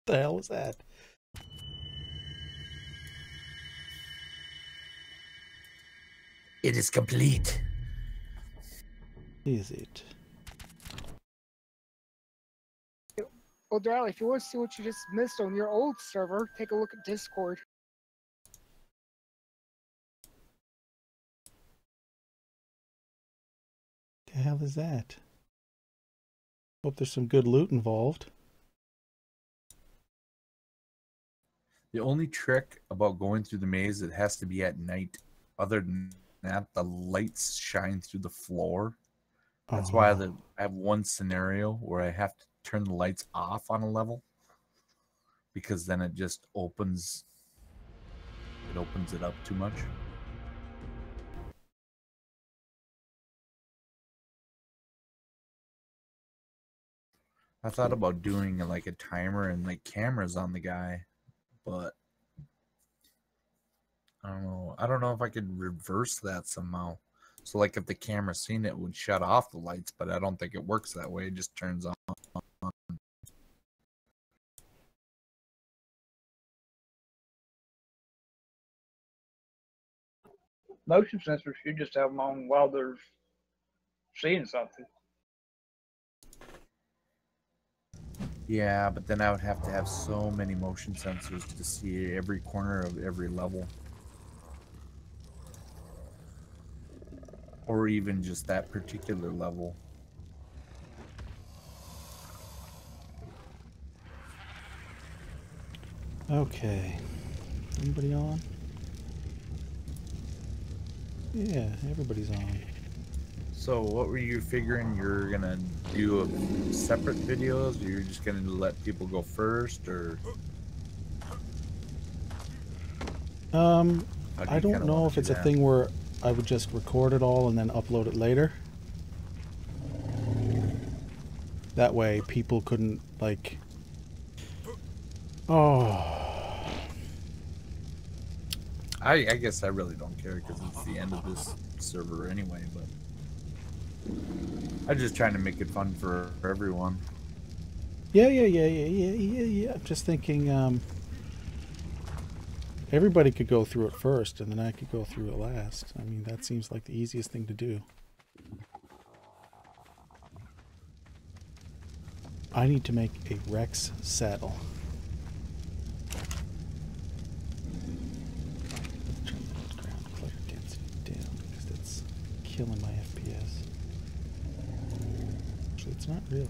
The hell was that? It is complete. Is it? Well, Darly, if you want to see what you just missed on your old server, take a look at Discord. The hell is that? Hope there's some good loot involved. The only trick about going through the maze, it has to be at night. Other than that, the lights shine through the floor. That's why I have one scenario where I have to turn the lights off on a level, because then it just opens it up too much. I thought about doing like a timer and like cameras on the guy, but I don't know if I could reverse that somehow. So like if the camera seen it would shut off the lights, but I don't think it works that way. It just turns on. Motion sensors, you just have them on while they're seeing something. Yeah, but then I would have to have so many motion sensors to see every corner of every level. Or even just that particular level. Okay. Anybody on? Yeah, everybody's on. So what were you figuring? You're gonna do separate videos, or you're just gonna let people go first, or? I don't know if it's a thing where I would just record it all and then upload it later. That way people couldn't, like... Oh... I guess I really don't care because it's the end of this server anyway, but... I'm just trying to make it fun for everyone. Yeah. I'm just thinking, everybody could go through it first, and then I could go through it last. I mean, that seems like the easiest thing to do. I need to make a Rex saddle. Turn the ground clutter density down because that's killing my FPS. Actually, it's not really.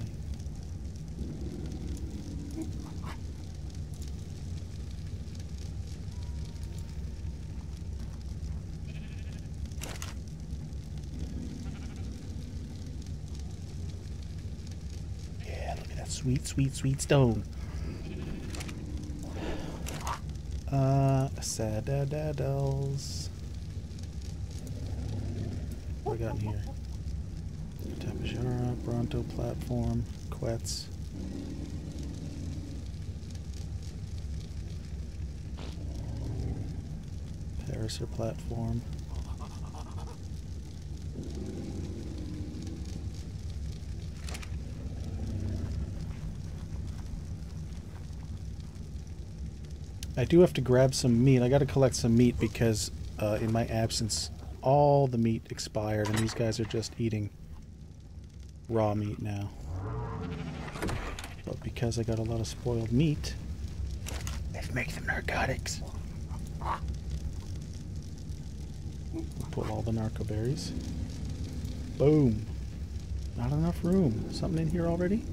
Sweet stone. Saddles. What do I got in here? Tapashara, Bronto platform, Quets. Parasaur platform. I do have to grab some meat. I got to collect some meat because in my absence, all the meat expired, and these guys are just eating raw meat now. But because I got a lot of spoiled meat, let's make some narcotics. We'll pull all the narco berries. Boom. Not enough room. Something in here already?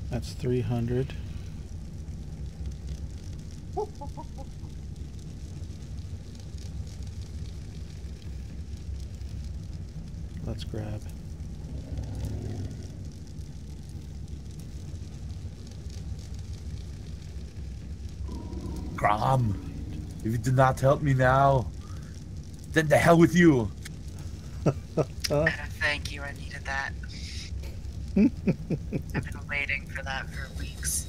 That's 300. Let's grab. Grom, if you do not help me now, then the hell with you. Thank you, I needed that. I've been waiting for that for weeks.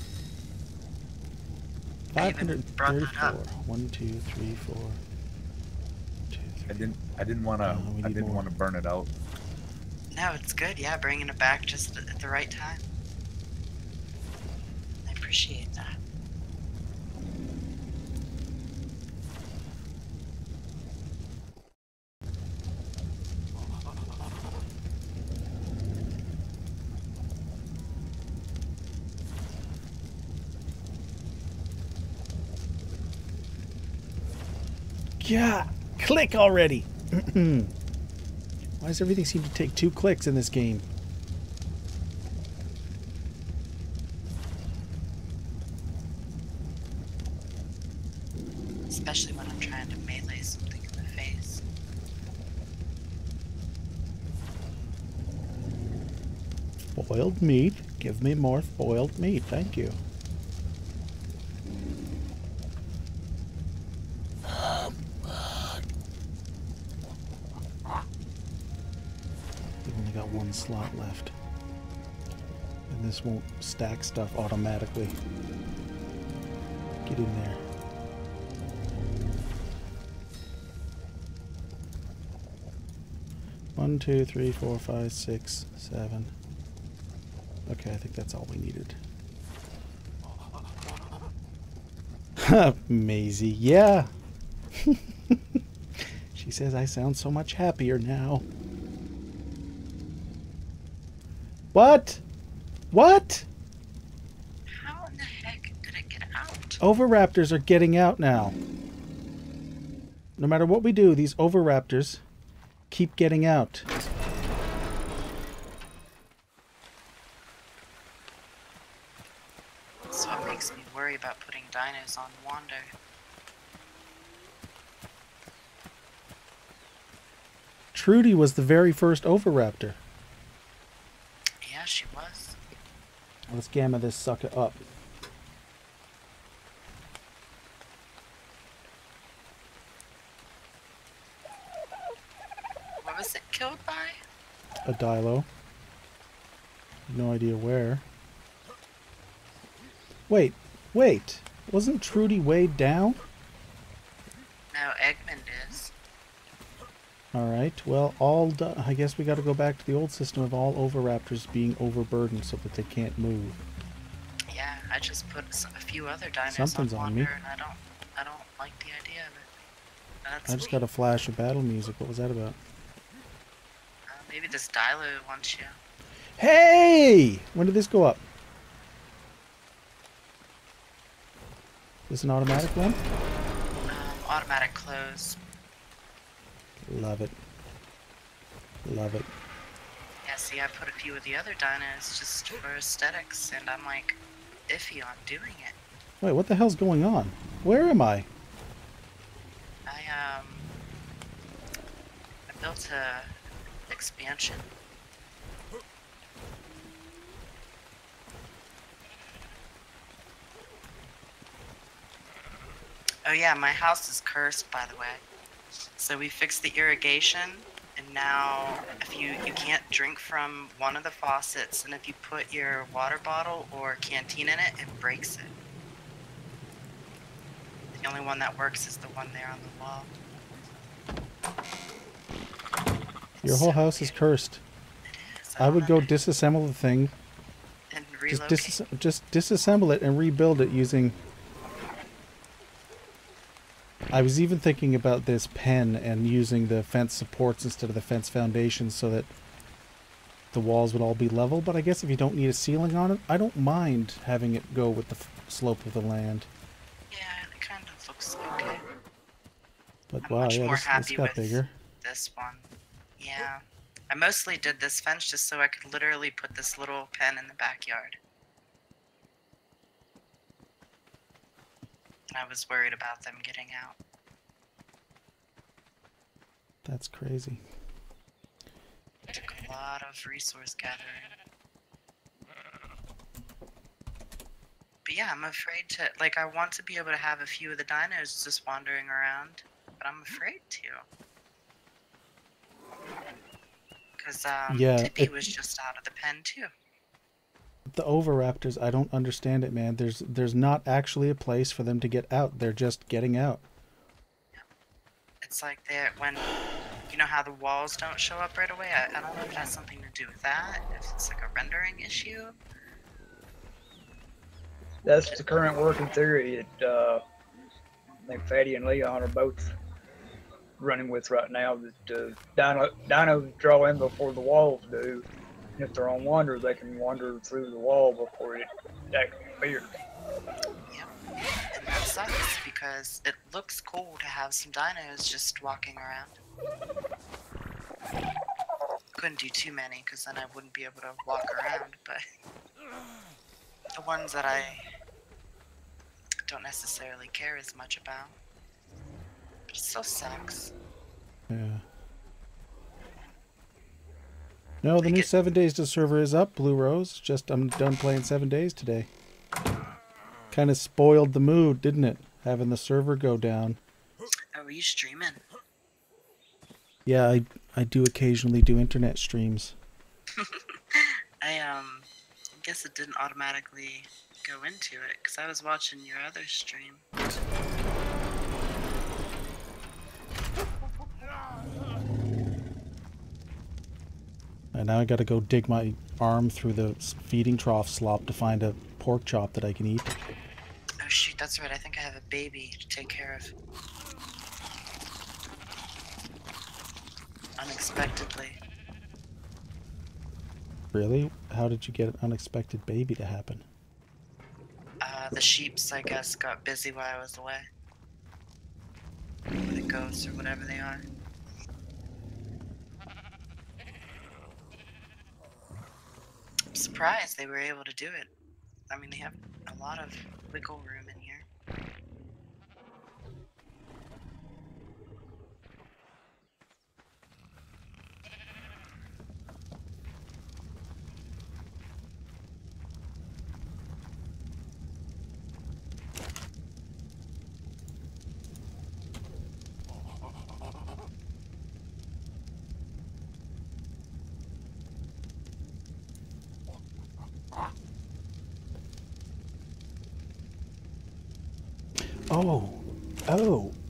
I even brought that 534. up. 1, 2, 3, 4. 2, 3. I didn't want to. we I need didn't more. want to burn it out. No, it's good. Yeah, bringing it back just at the right time. I appreciate that. Yeah, click already. Why does everything seem to take 2 clicks in this game? Especially when I'm trying to melee something in the face. Boiled meat. Give me more boiled meat. Thank you. We've only got 1 slot left. And this won't stack stuff automatically. Get in there. One, 2, 3, 4, 5, 6, 7. Okay, I think that's all we needed. Maisie, yeah. She says I sound so much happier now. What? What? How in the heck did it get out? Overraptors are getting out now. No matter what we do, these overraptors keep getting out. That's what makes me worry about putting dinos on Wander. Trudy was the very first overraptor. Yeah, she was. Let's gamma this sucker up. What was it killed by? A Dilo. No idea where. Wait. Wasn't Trudy weighed down? No, Eggman is. Alright, well, I guess we gotta go back to the old system of all overraptors being overburdened so that they can't move. Yeah, I just put a few other dinos Something's on on Wander, me. and I don't like the idea of it. That's I just got a flash of battle music. What was that about? maybe this Dilo wants you. Hey! When did this go up? Is this an automatic one? Automatic close. Love it. Love it. Yeah, see, I put a few of the other dinos just for aesthetics, and I'm like iffy on doing it. Wait, what the hell's going on? Where am I? I built a expansion. Oh yeah, my house is cursed, by the way. So we fixed the irrigation, and now if you can't drink from one of the faucets, and if you put your water bottle or canteen in it, it breaks it. The only one that works is the one there on the wall. Your whole house is cursed. It is. I would go disassemble the thing. and Just, relocate. just disassemble it and rebuild it using... I was even thinking about this pen and using the fence supports instead of the fence foundations so that the walls would all be level, but I guess if you don't need a ceiling on it, I don't mind having it go with the slope of the land. Yeah, it kind of looks okay. But I'm wow, much yeah, more this happy got with bigger. this one. Yeah. I mostly did this fence just so I could literally put this little pen in the backyard. And I was worried about them getting out. That's crazy. It took a lot of resource gathering. But yeah, I'm afraid to, like, I want to be able to have a few of the dinos just wandering around, but I'm afraid to. Because Yeah, Tippy was just out of the pen too. the Oviraptors, I don't understand it, man. There's not actually a place for them to get out. They're just getting out. It's like they're when you know how the walls don't show up right away. I don't know if it has something to do with that. If it's like a rendering issue. That's the current working theory that I think Fatty and Leon are both running with right now. That dinos draw in before the walls do. And if they're on wander, they can wander through the wall before it actually appears. Yep. And that sucks because it looks cool to have some dinos just walking around. Couldn't do too many because then I wouldn't be able to walk around, but the ones that I don't necessarily care as much about. But it still sucks. Yeah. No, the Like new it- 7 Days to server is up, Blue Rose. Just I'm done playing 7 Days today. Kind of spoiled the mood, didn't it? Having the server go down. Oh, were you streaming? Yeah, I do occasionally do internet streams. I guess it didn't automatically go into it because I was watching your other stream. And now I got to go dig my arm through the feeding trough slop to find a pork chop that I can eat. Oh shoot, that's right. I think I have a baby to take care of. Unexpectedly. Really? How did you get an unexpected baby to happen? The sheeps, I guess, got busy while I was away. Or the goats, or whatever they are. I'm surprised they were able to do it. I mean, they have a lot of wiggle room in here.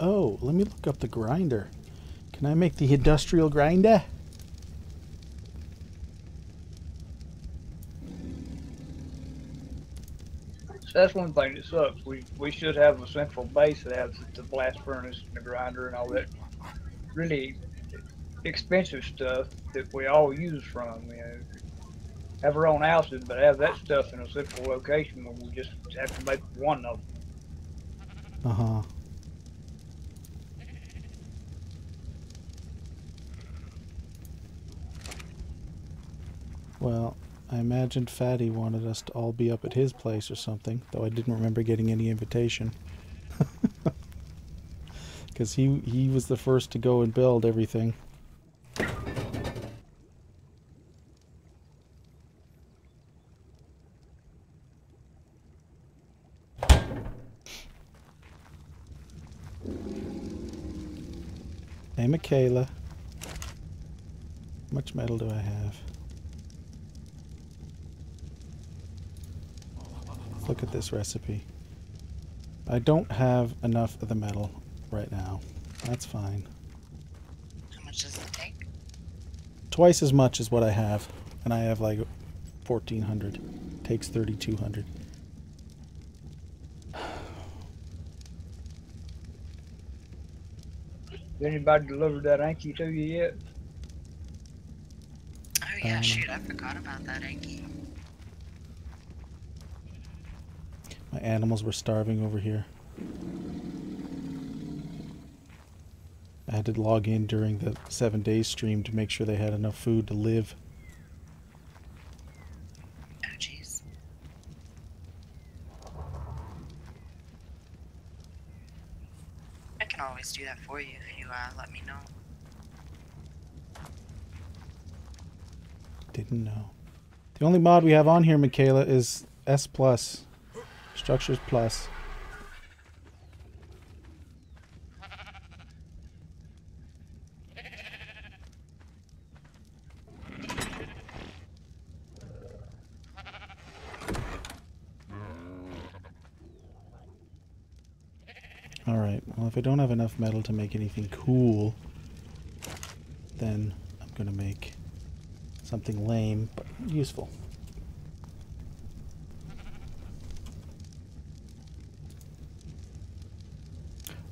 Oh, let me look up the grinder. Can I make the industrial grinder? So that's one thing that sucks. We should have a central base that has the blast furnace and the grinder and all that really expensive stuff that we all use from. You know, have our own houses, but have that stuff in a central location where we just have to make one of them. Uh-huh. Well, I imagined Fatty wanted us to all be up at his place or something, though I didn't remember getting any invitation. Because he was the first to go and build everything. Hey, Michaela. How much metal do I have? Let's look at this recipe. I don't have enough of the metal right now. That's fine. How much does it take? Twice as much as what I have. And I have like 1,400. Takes 3,200. Has anybody delivered that Anki to you yet? Oh yeah, shoot, I forgot about that Anki. My animals were starving over here. I had to log in during the 7 days stream to make sure they had enough food to live. Oh jeez. I can always do that for you if you let me know. Didn't know. The only mod we have on here, Michaela, is S+. Structures Plus. Alright, well if I don't have enough metal to make anything cool, then I'm gonna make something lame, but useful.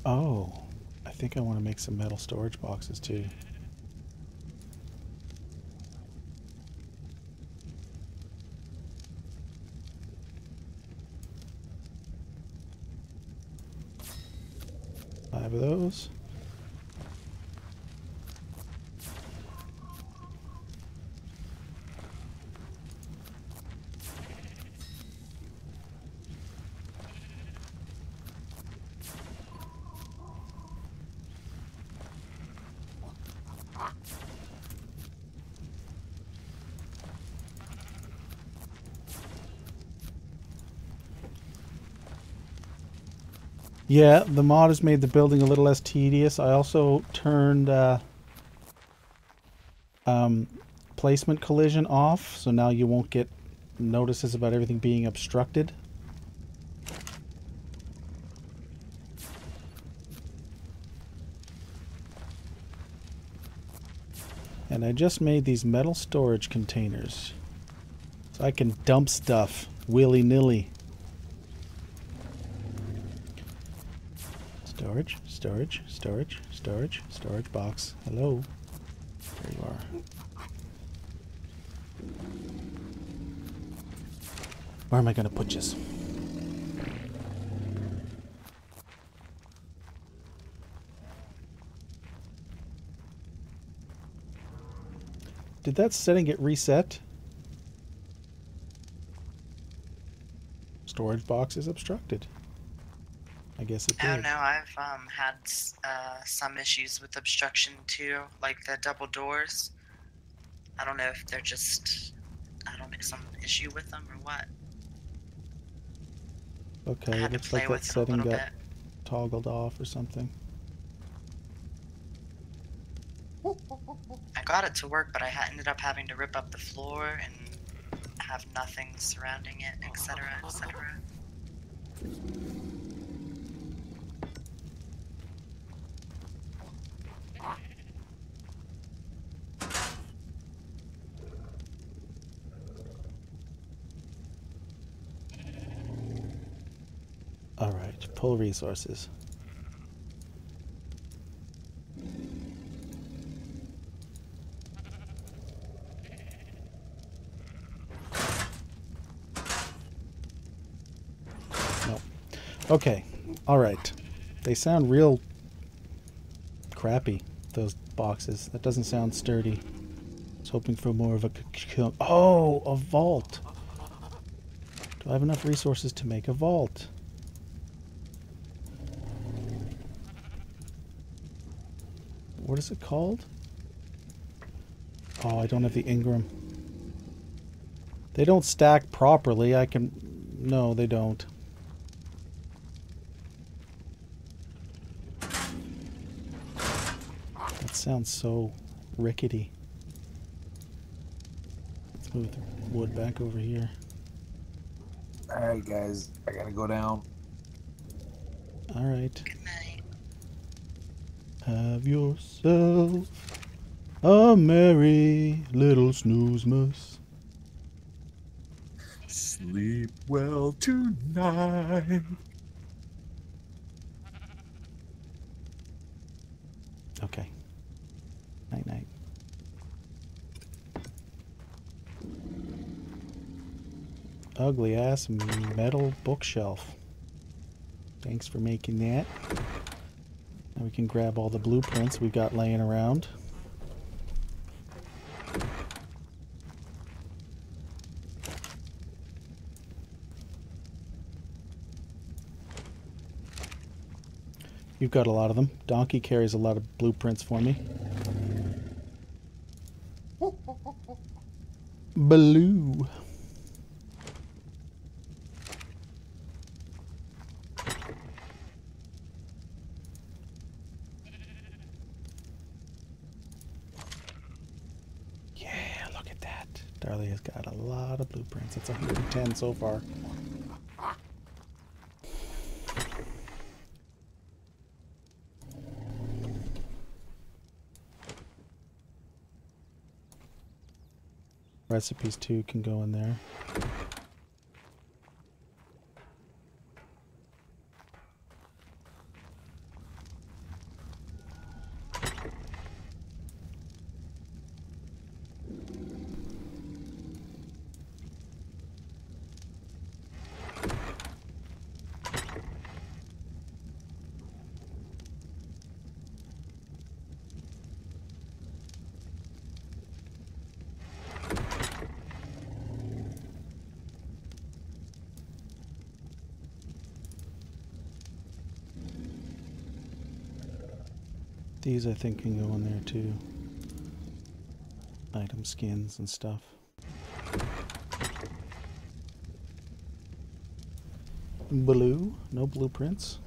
Oh, I think I want to make some metal storage boxes too. Five of those. Yeah, the mod has made the building a little less tedious. I also turned placement collision off, so now you won't get notices about everything being obstructed. And I just made these metal storage containers, so I can dump stuff willy-nilly. Storage, storage, storage, storage, storage box. Hello. There you are. Where am I going to put this? Did that setting get reset? Storage box is obstructed. I guess it did. Oh no, I've had some issues with obstruction too, like the double doors. I don't know if they're just, I don't know, some issue with them or what. Okay, it looks like that setting got toggled off or something. I got it to work, but I ended up having to rip up the floor and have nothing surrounding it, etc., etc. Alright, pull resources. No. Okay, alright. They sound real crappy, those boxes. That doesn't sound sturdy. I was hoping for more of a... Oh, a vault! Do I have enough resources to make a vault? What is it called? Oh, I don't have the Ingram. They don't stack properly. I can... No, they don't. That sounds so rickety. Let's move the wood back over here. Alright, guys. I gotta go down. Alright. Good night. Have yourself a merry little snoozemas. Sleep well tonight. Okay. Night night. Ugly ass metal bookshelf. Thanks for making that. Now we can grab all the blueprints we've got laying around. You've got a lot of them. Donkey carries a lot of blueprints for me. Blue. Yeah, look at that. Darly has got a lot of blueprints. It's 110 so far. Recipes too can go in there. These I think can go in there too. Item skins and stuff. Blue, no blueprints,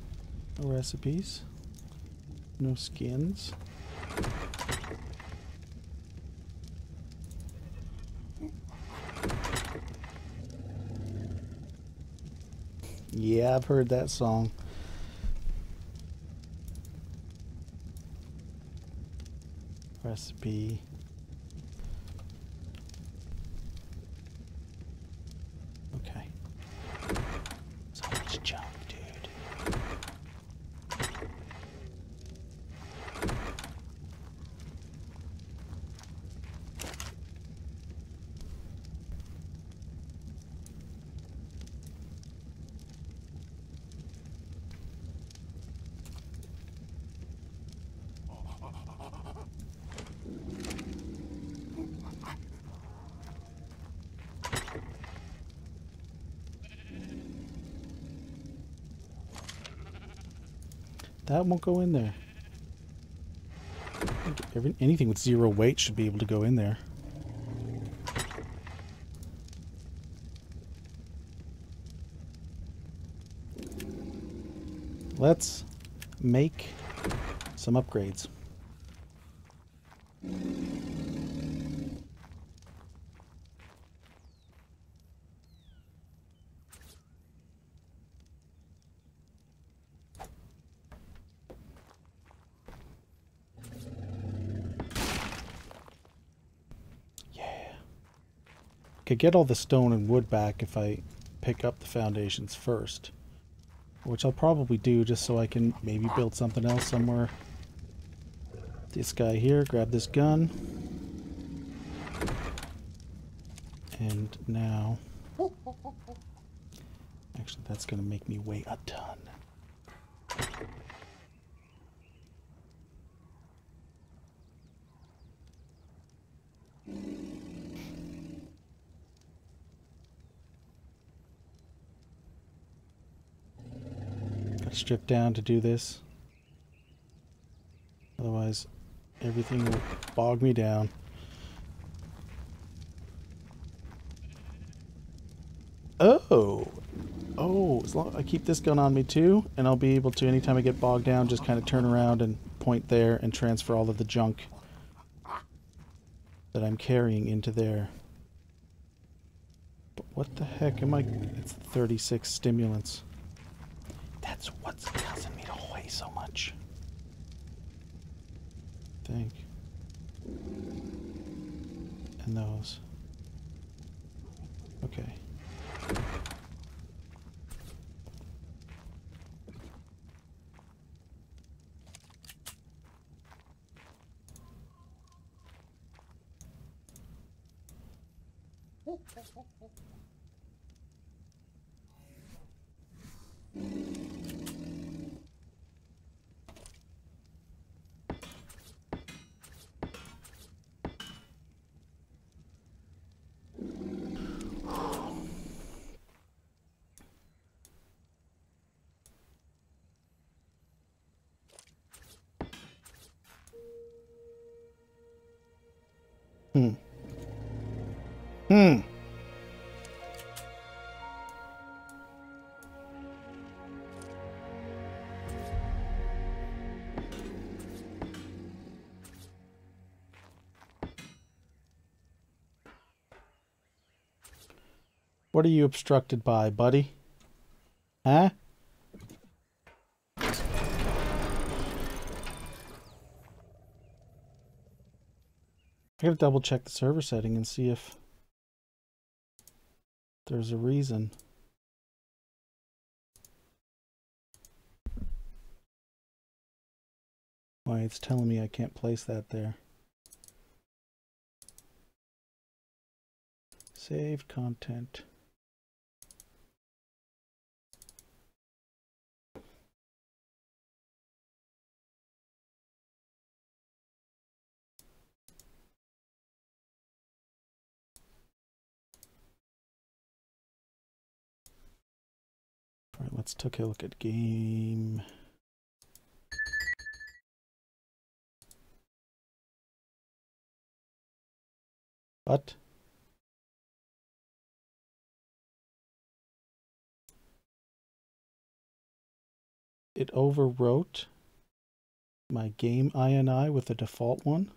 no recipes, no skins. Yeah, I've heard that song. Recipe. Okay. So much junk, dude. That won't go in there. Anything with 0 weight should be able to go in there. Let's make some upgrades. Could get all the stone and wood back if I pick up the foundations first, which I'll probably do just so I can maybe build something else somewhere. This guy here, grab this gun, and now actually that's gonna make me weigh a ton. Strip down to do this, otherwise everything will bog me down. Oh, as long as I keep this gun on me too, and I'll be able to, anytime I get bogged down, just kind of turn around and point there and transfer all of the junk that I'm carrying into there. But what the heck am I? It's 36 stimulants. That's what's causing me to weigh so much. I think. And those. Okay. What are you obstructed by, buddy? Huh? I gotta double check the server setting and see if There's a reason. Why it's telling me I can't place that there. Saved content. All right, let's take a look at game. What? It overwrote my game INI with the default one.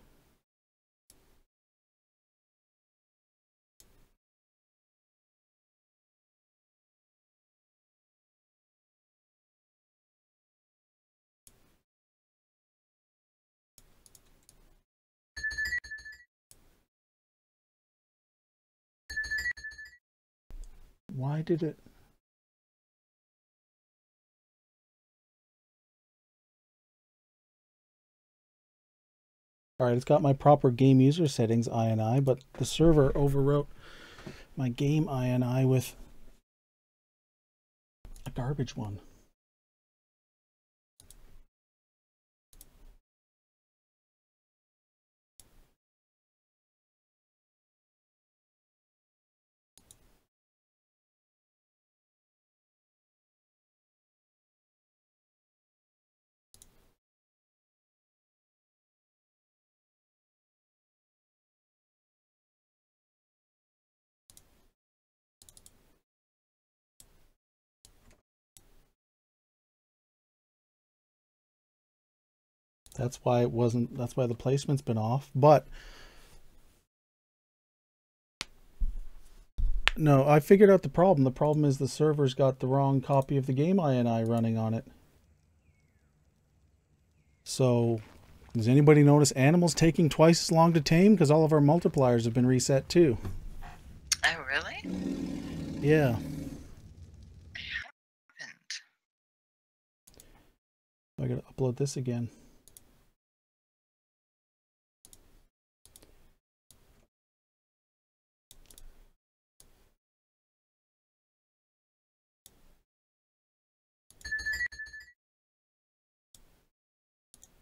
Why did it? All right, it's got my proper game user settings INI, but the server overwrote my game INI with a garbage one. That's why it wasn't, that's why the placement's been off. But no, I figured out the problem. The problem is the server's got the wrong copy of the game INI running on it. So, does anybody notice animals taking twice as long to tame? Because all of our multipliers have been reset too. Oh, really? Yeah. I haven't. I gotta upload this again.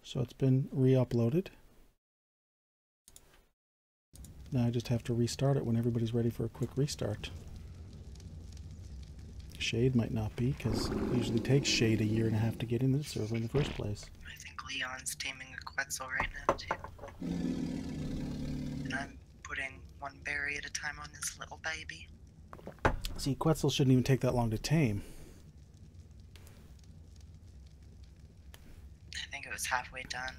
So it's been re-uploaded. Now I just have to restart it when everybody's ready for a quick restart. Shade might not be, because it usually takes Shade 1.5 years to get into the server in the first place. I think Leon's taming a Quetzal right now, too. And I'm putting one berry at a time on this little baby. See, Quetzal shouldn't even take that long to tame. I think it was halfway done.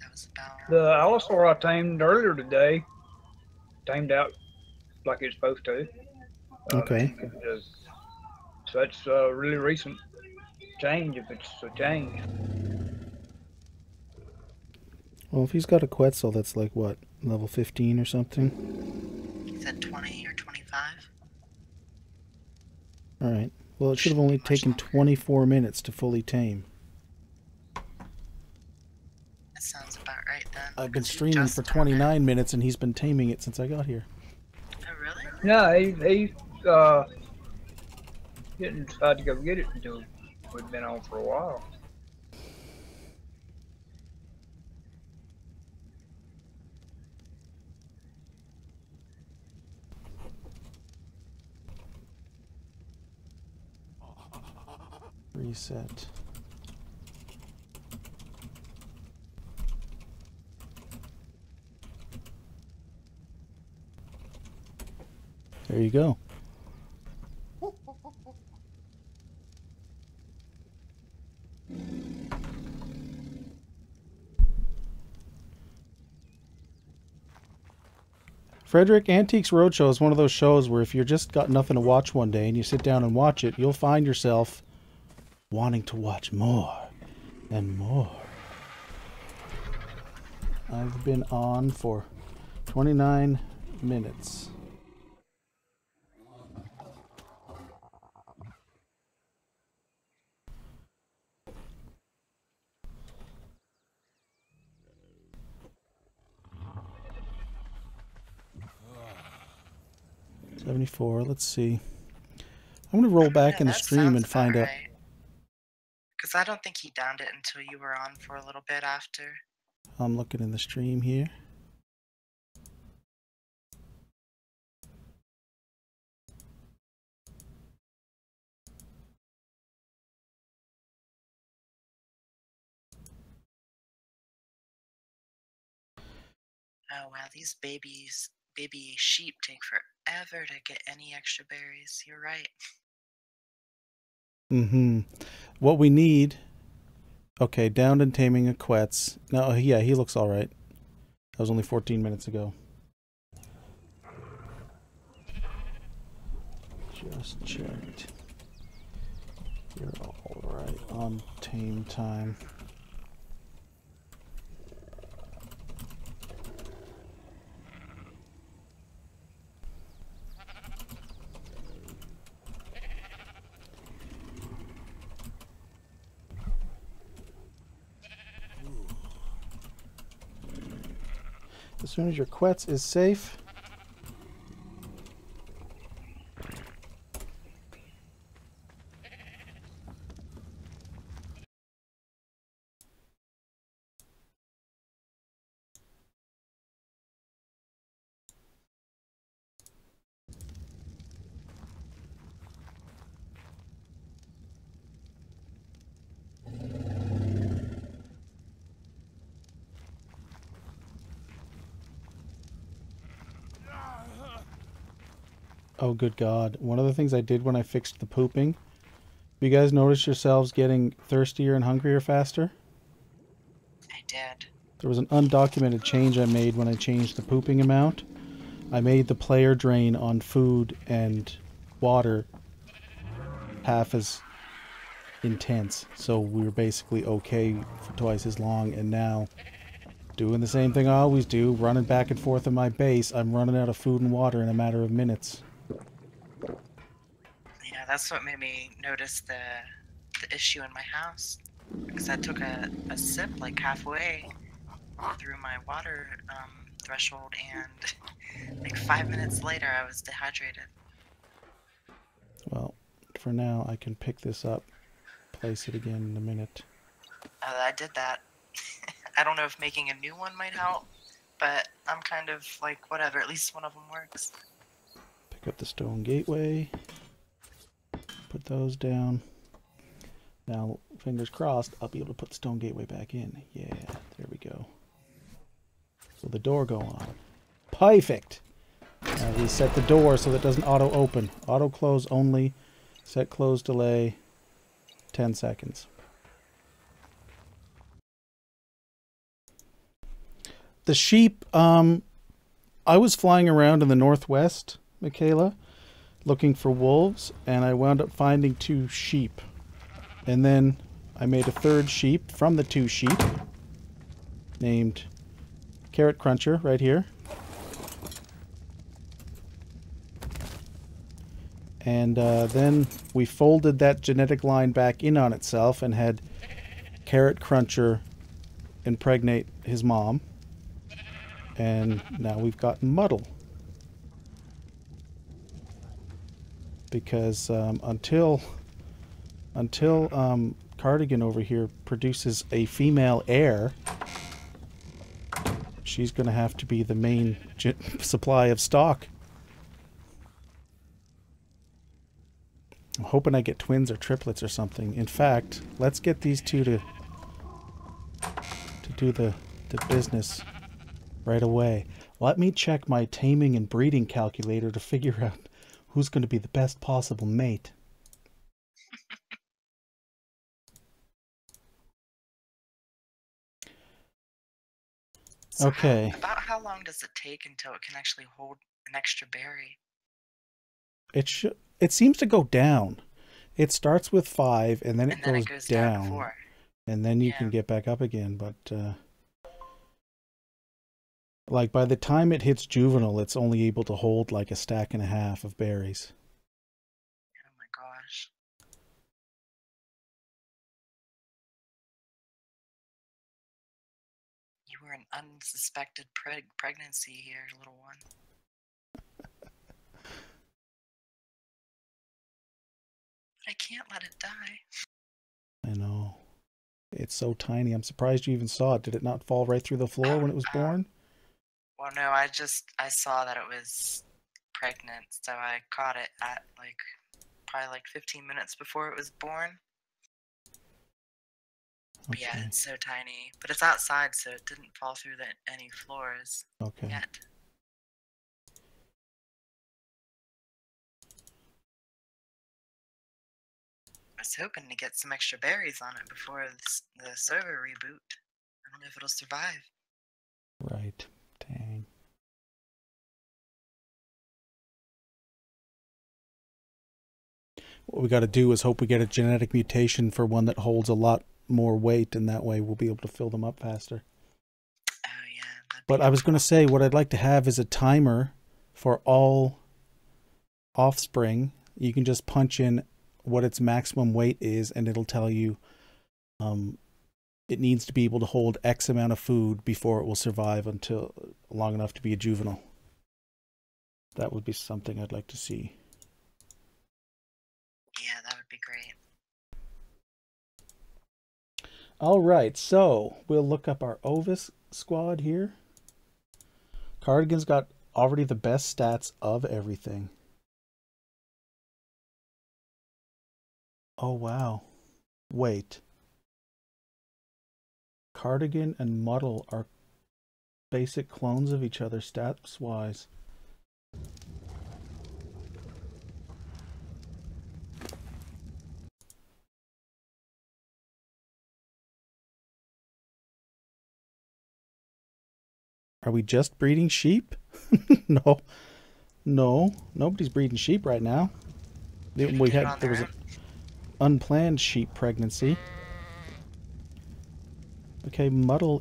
That was about... The allosaur I tamed earlier today tamed out like it's supposed to. Okay. So that's a really recent change, if it's a change. Well, if he's got a Quetzal that's like, what, level 15 or something? He said 20 or 25. Alright. Well, it should have only taken 24 minutes to fully tame. That sounds about right then. I've been because you streaming just for done it. 29 minutes and he's been taming it since I got here. Oh, really? No, he didn't decide to go get it until we'd been on for a while. Reset. There you go. Frederick, Antiques Roadshow is one of those shows where if you're just got nothing to watch one day and you sit down and watch it, you'll find yourself wanting to watch more and more. I've been on for 29 minutes. 74. Let's see. I'm going to roll back in the stream and find out. Because I don't think he downed it until you were on for a little bit after. I'm looking in the stream here. Oh wow, these baby sheep take forever to get any extra berries. You're right. Mm-hmm. What we need... Okay, downed and taming a Quetz. No, yeah, he looks alright. That was only 14 minutes ago. Just checked. You're alright on tame time. As soon as your Quetz is safe, oh, good God. One of the things I did when I fixed the pooping, you guys notice yourselves getting thirstier and hungrier faster? I did. There was an undocumented change I made when I changed the pooping amount. I made the player drain on food and water half as intense. So we were basically okay for twice as long, and now doing the same thing I always do, running back and forth in my base, I'm running out of food and water in a matter of minutes. Yeah, that's what made me notice the issue in my house. Because I took a sip like halfway through my water threshold, and like 5 minutes later I was dehydrated. Well, for now I can pick this up, place it again in a minute. I did that. I don't know if making a new one might help, but I'm kind of like, whatever, at least one of them works. Pick up the stone gateway. Put those down. Now, fingers crossed, I'll be able to put the stone gateway back in. Yeah, there we go. Will the door go on? Perfect! Now reset the door so that it doesn't auto-open. Auto-close only. Set close delay. 10 seconds. The sheep, I was flying around in the northwest, Michaela, looking for wolves, and I wound up finding 2 sheep. And then I made a 3rd sheep from the 2 sheep, named Carrot Cruncher, right here. And then we folded that genetic line back in on itself and had Carrot Cruncher impregnate his mom. And now we've got Muddle. Because until Cardigan over here produces a female heir, she's going to have to be the main supply of stock. I'm hoping I get twins or triplets or something. In fact, let's get these 2 to do the business right away. Let me check my taming and breeding calculator to figure out who's going to be the best possible mate. So okay. About how long does it take until it can actually hold an extra berry? It seems to go down. It starts with 5 and then it goes down. To 4. And then you can get back up again, but like by the time it hits juvenile, it's only able to hold like a stack and a half of berries. Oh my gosh. You were an unsuspected pregnancy here, little one. I can't let it die. I know. It's so tiny. I'm surprised you even saw it. Did it not fall right through the floor when it was born? Well, no, I saw that it was pregnant, so I caught it at probably 15 minutes before it was born. But yeah, Okay. it's so tiny. But it's outside, so it didn't fall through any floors Okay. yet. I was hoping to get some extra berries on it before the server reboot. I don't know if it'll survive. Right. Dang. What we got to do is hope we get a genetic mutation for one that holds a lot more weight, and that way we'll be able to fill them up faster. Oh, yeah. But I was going to say, what I'd like to have is a timer for all offspring. You can just punch in what its maximum weight is, and it'll tell you it needs to be able to hold X amount of food before it will survive until long enough to be a juvenile. That would be something I'd like to see. Yeah, that would be great. All right, so we'll look up our Ovis squad here. Cardigan's got already the best stats of everything. Oh, wow. Wait. Cardigan and Muddle are basic clones of each other stats-wise. Are we just breeding sheep? No. No. Nobody's breeding sheep right now. There was an unplanned sheep pregnancy. Okay, Muddle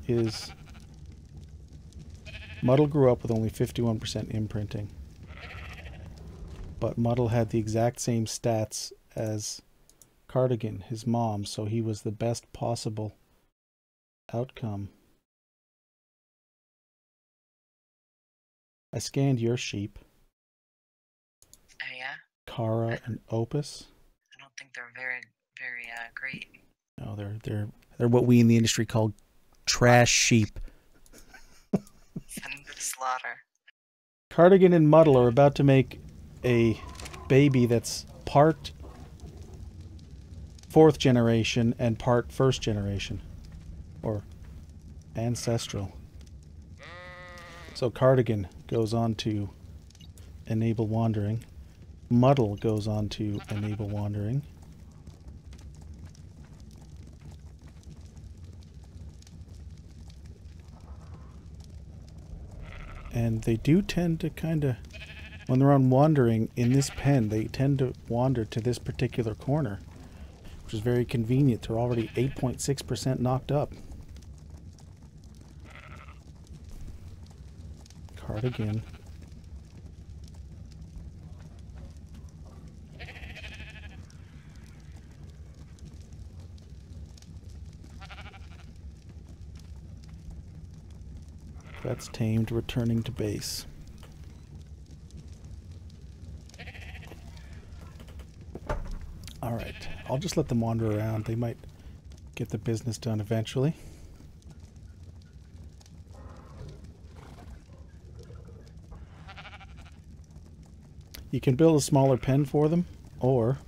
grew up with only 51% imprinting. But Muddle had the exact same stats as Cardigan, his mom, so he was the best possible outcome. I scanned your sheep. Oh, yeah? Kara and Opus. I don't think they're very, very great. No, they're what we in the industry call trash sheep. Send them to slaughter. Cardigan and Muddle are about to make a baby that's part 4th generation and part 1st generation. Or ancestral. So Cardigan goes on to enable wandering. Muddle goes on to enable wandering. And they do tend to kind of, when they're on wandering in this pen, they tend to wander to this particular corner, which is very convenient. They're already 8.6% knocked up. Cardigan. That's tamed, returning to base. Alright, I'll just let them wander around. They might get the business done eventually. You can build a smaller pen for them, or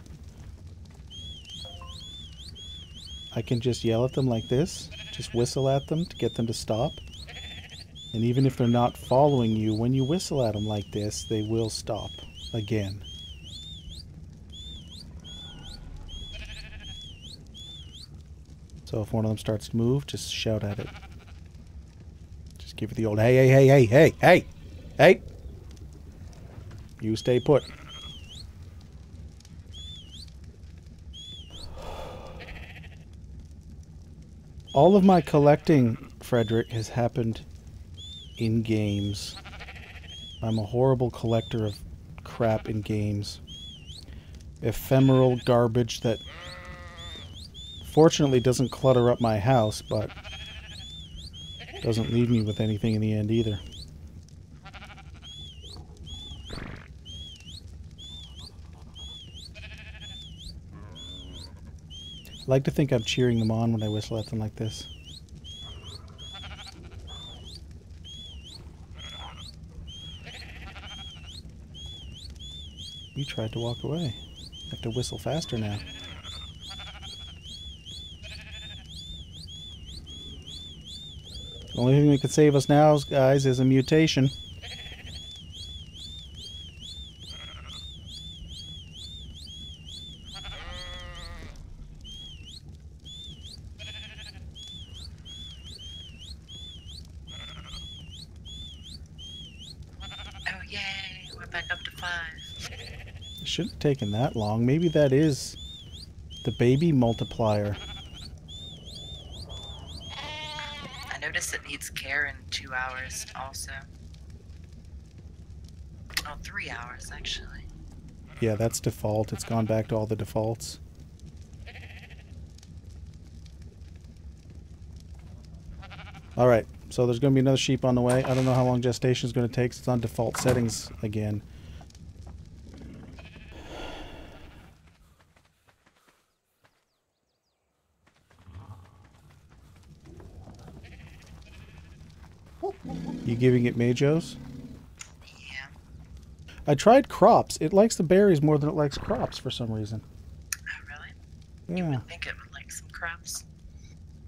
I can just yell at them like this, just whistle at them to get them to stop. And even if they're not following you, when you whistle at them like this, they will stop again. So if one of them starts to move, just shout at it. Just give it the old, hey, hey, hey, hey, hey, hey, hey. You stay put. All of my collecting, Frederick, has happened in games. I'm a horrible collector of crap in games. Ephemeral garbage that fortunately doesn't clutter up my house, but doesn't leave me with anything in the end either. like to think I'm cheering them on when I whistle at them like this. You tried to walk away. I have to whistle faster now. The only thing that could save us now, guys, is a mutation. Oh yay, we're back up to 5. It shouldn't have taken that long. Maybe that is the baby multiplier. I noticed it needs care in 2 hours also. Oh, 3 hours actually. Yeah, that's default. It's gone back to all the defaults. Alright, so there's going to be another sheep on the way. I don't know how long gestation is going to take. It's on default settings again. You giving it Majos? Yeah. I tried crops. It likes the berries more than it likes crops for some reason. Oh really? Yeah. I think it would like some crops.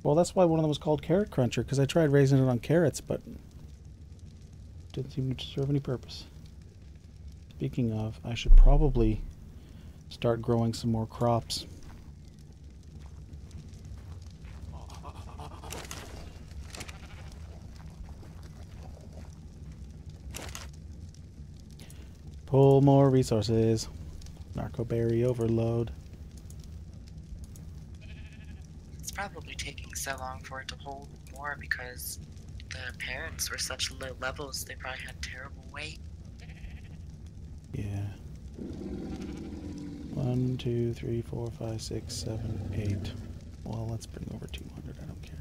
Well, that's why one of them was called Carrot Cruncher, because I tried raising it on carrots, but didn't seem to serve any purpose. Speaking of, I should probably start growing some more crops. Pull more resources. Narcoberry overload. It's probably taking so long for it to hold more because the parents were such low levels, they probably had terrible weight. Yeah. 1, 2, 3, 4, 5, 6, 7, 8. Well, let's bring over 200. I don't care.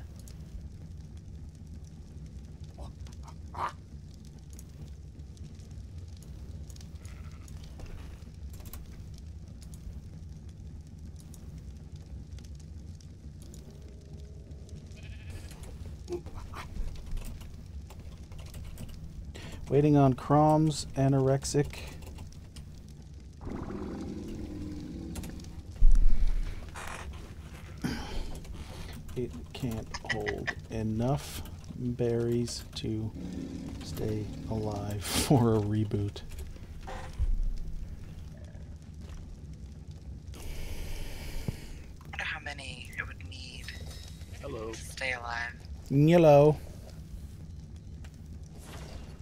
Waiting on Crom's anorexic. It can't hold enough berries to stay alive for a reboot. I wonder how many it would need Hello. to stay alive. Yellow.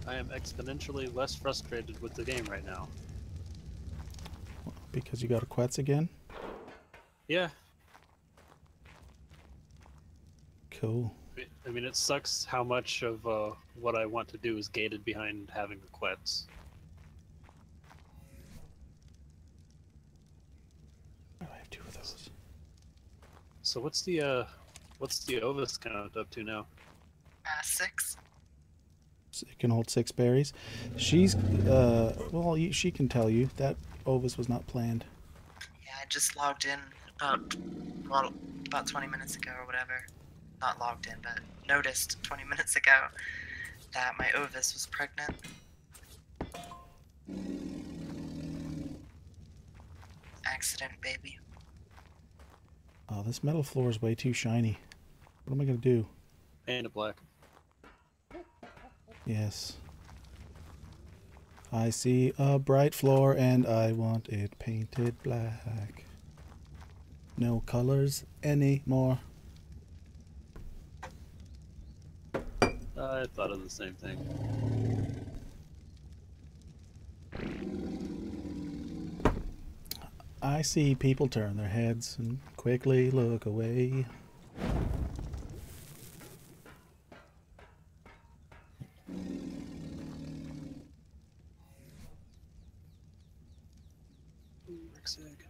I am exponentially less frustrated with the game right now. Because you got a Quetz again? Yeah, Cool. I mean, it sucks how much of what I want to do is gated behind having the quets. Oh, I have 2 of those. So what's the Ovis count up to now? 6. So it can hold 6 berries. She's, well, she can tell you that Ovis was not planned. Yeah, I just logged in about 20 minutes ago or whatever. Not logged in, but noticed 20 minutes ago that my Ovis was pregnant. Accident, baby. Oh, this metal floor is way too shiny. What am I going to do? Paint it black. Yes. I see a bright floor and I want it painted black. No colors anymore. I thought of the same thing. I see people turn their heads and quickly look away. Rucksack.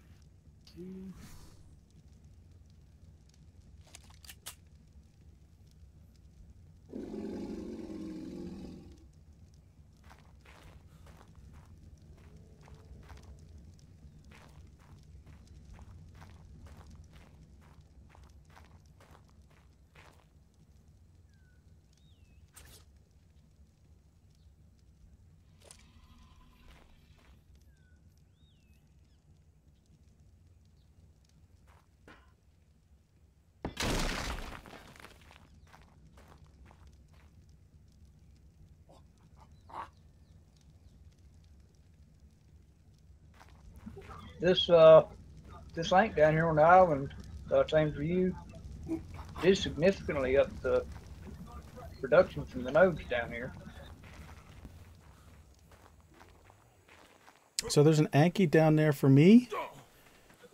This link down here on the island, same for you, did significantly up the production from the nodes down here. So there's an Anki down there for me?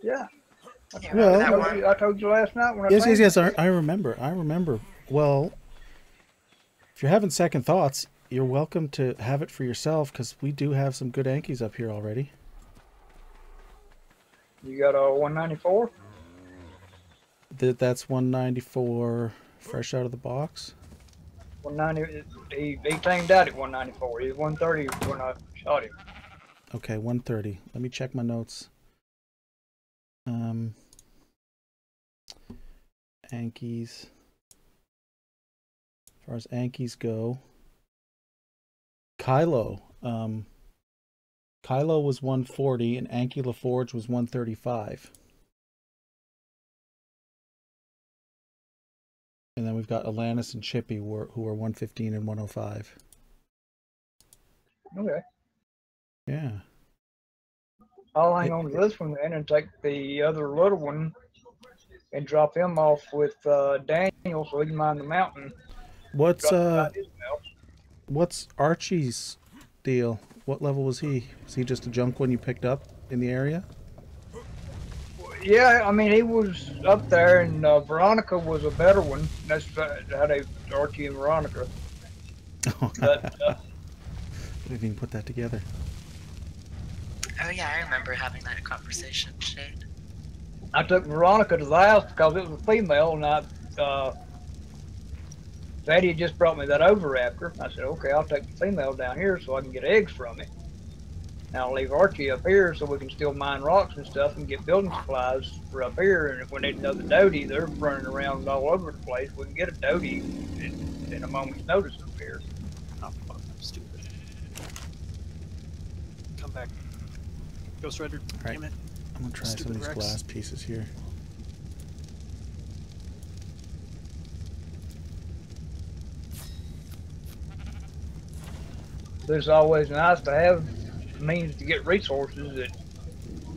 Yeah. You Well- remember that one? I told you last night when I Yes. I remember. Well, if you're having second thoughts, you're welcome to have it for yourself, because we do have some good Ankis up here already. You got a 194? That's 194 fresh out of the box. 190. He tamed out at 194. He was 130 when I shot him. Okay, 130. Let me check my notes. Ankis. As far as Ankis go, Kylo. Kylo was 140 and Anki LaForge was 135. And then we've got Alanis and Chippy who are 115 and 105. Okay. Yeah. I'll hang on to this one then and take the other little one and drop him off with Daniel so he can mine the mountain. What's Drop his mount. what's Archie's deal? What level was he? Was he just a junk one you picked up in the area? Yeah, I mean, he was up there, and Veronica was a better one. That's how they, Archie and Veronica. But, I didn't even put that together. Oh yeah, I remember having that conversation, Shade. I took Veronica to the house because it was a female, and Daddy had just brought me that Oviraptor. I said, okay, I'll take the female down here so I can get eggs from it. And I'll leave Archie up here so we can still mine rocks and stuff and get building supplies for up here. And if we need another doty, they're running around all over the place. We can get a doty in a moment's notice up here. Oh, fuck, I'm stupid. Come back. Ghost Rider, Right. damn it. I'm gonna try some Stupid of these Rex. glass pieces here. But it's always nice to have means to get resources at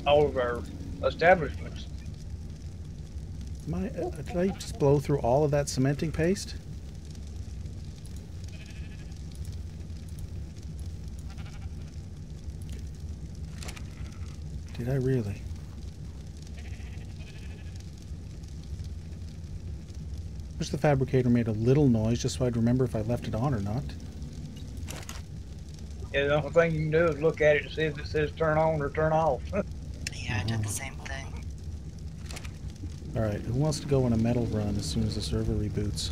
all of our establishments. Did I just blow through all of that cementing paste? Did I really? Wish the fabricator made a little noise just so I'd remember if I left it on or not. Yeah, the only thing you can do is look at it and see if it says turn on or turn off. Yeah, I did the same thing. Alright, who wants to go on a metal run as soon as the server reboots?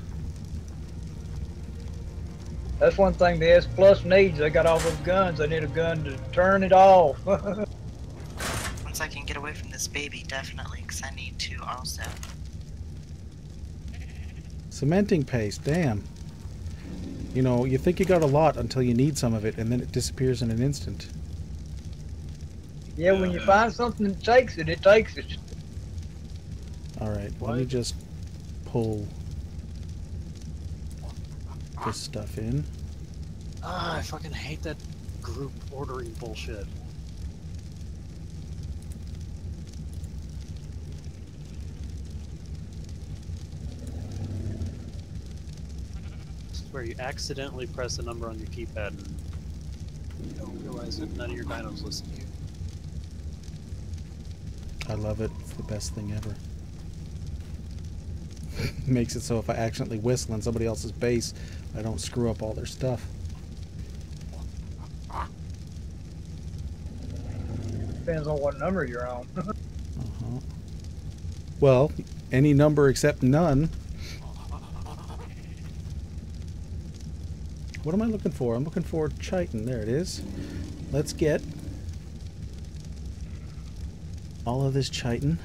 That's one thing the S Plus needs. They got all those guns. They need a gun to turn it off. Once I can get away from this baby, definitely, because I need to also. Cementing paste, damn. You know, you think you got a lot until you need some of it, and then it disappears in an instant. Yeah, when you find something that takes it, it takes it. Alright, let me just pull this stuff in. Ah, I fucking hate that group ordering bullshit. Where you accidentally press a number on your keypad and you don't realize that none of your dinos listen to you. I love it. It's the best thing ever. Makes it so if I accidentally whistle on somebody else's base, I don't screw up all their stuff. Depends on what number you're on. Uh-huh. Well, any number except none. What am I looking for? I'm looking for chitin. There it is. Let's get all of this chitin.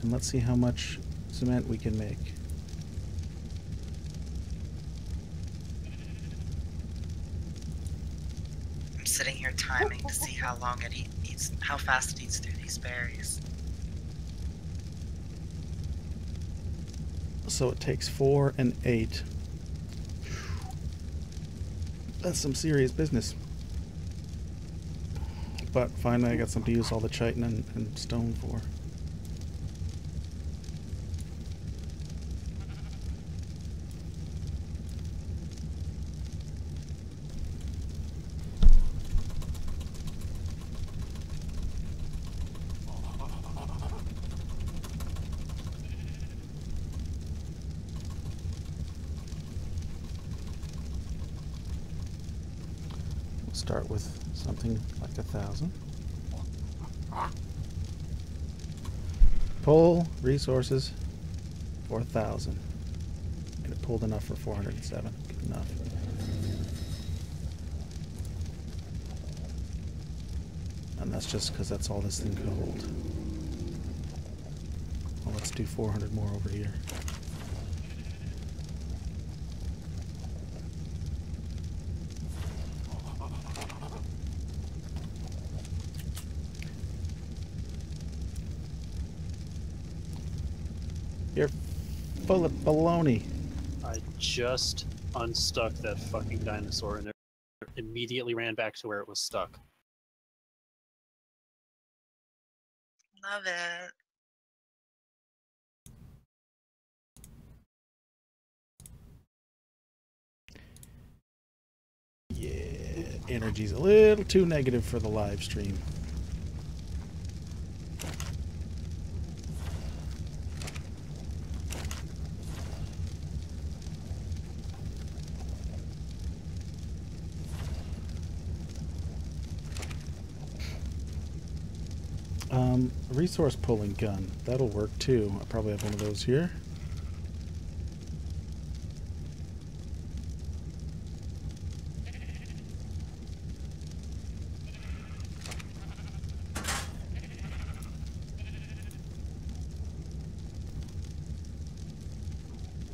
And let's see how much cement we can make. I'm sitting here timing to see how long it eats, how fast it eats through these berries. So it takes 4 and 8. That's some serious business. But finally I got something to use all the chitin and stone for. Start with something like 1,000. Pull resources for 1,000. And it pulled enough for 407. Good enough. And that's just because that's all this thing could hold. Well, let's do 400 more over here. You're full of baloney. I just unstuck that fucking dinosaur and it immediately ran back to where it was stuck. Love it. Yeah, energy's a little too negative for the live stream. Resource pulling gun. That'll work too. I probably have one of those here.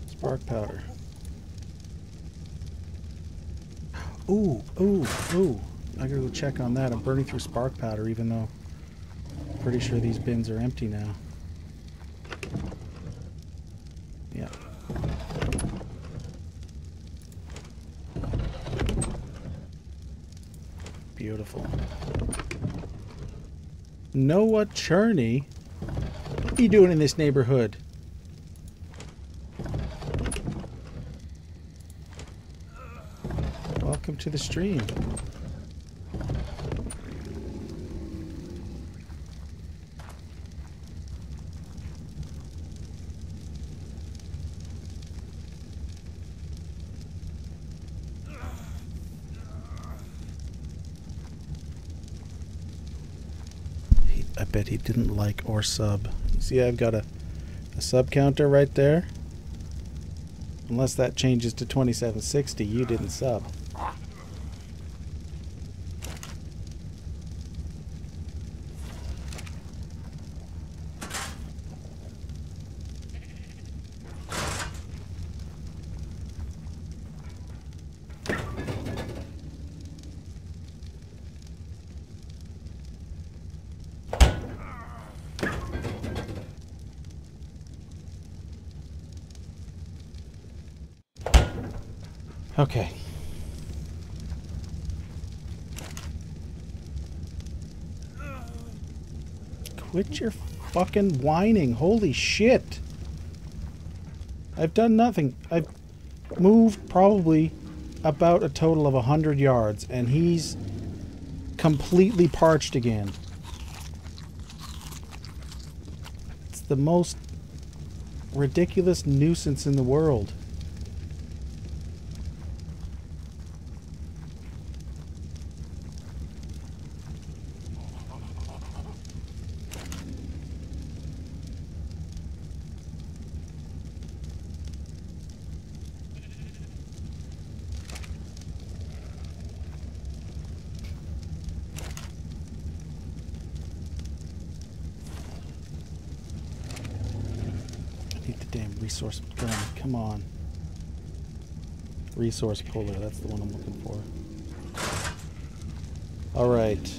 Spark powder. Ooh, ooh, ooh. I gotta go check on that. I'm burning through spark powder even though pretty sure these bins are empty now. Yeah. Beautiful. Noah Cherney? What are you doing in this neighborhood? Welcome to the stream. I bet he didn't like or sub. You see I've got a sub counter right there. Unless that changes to 2760, you didn't sub. Okay. Quit your fucking whining. Holy shit. I've done nothing. I've moved probably about a total of 100 yards and he's completely parched again. It's the most ridiculous nuisance in the world. Resource gun, come on. Resource puller, that's the one I'm looking for. Alright.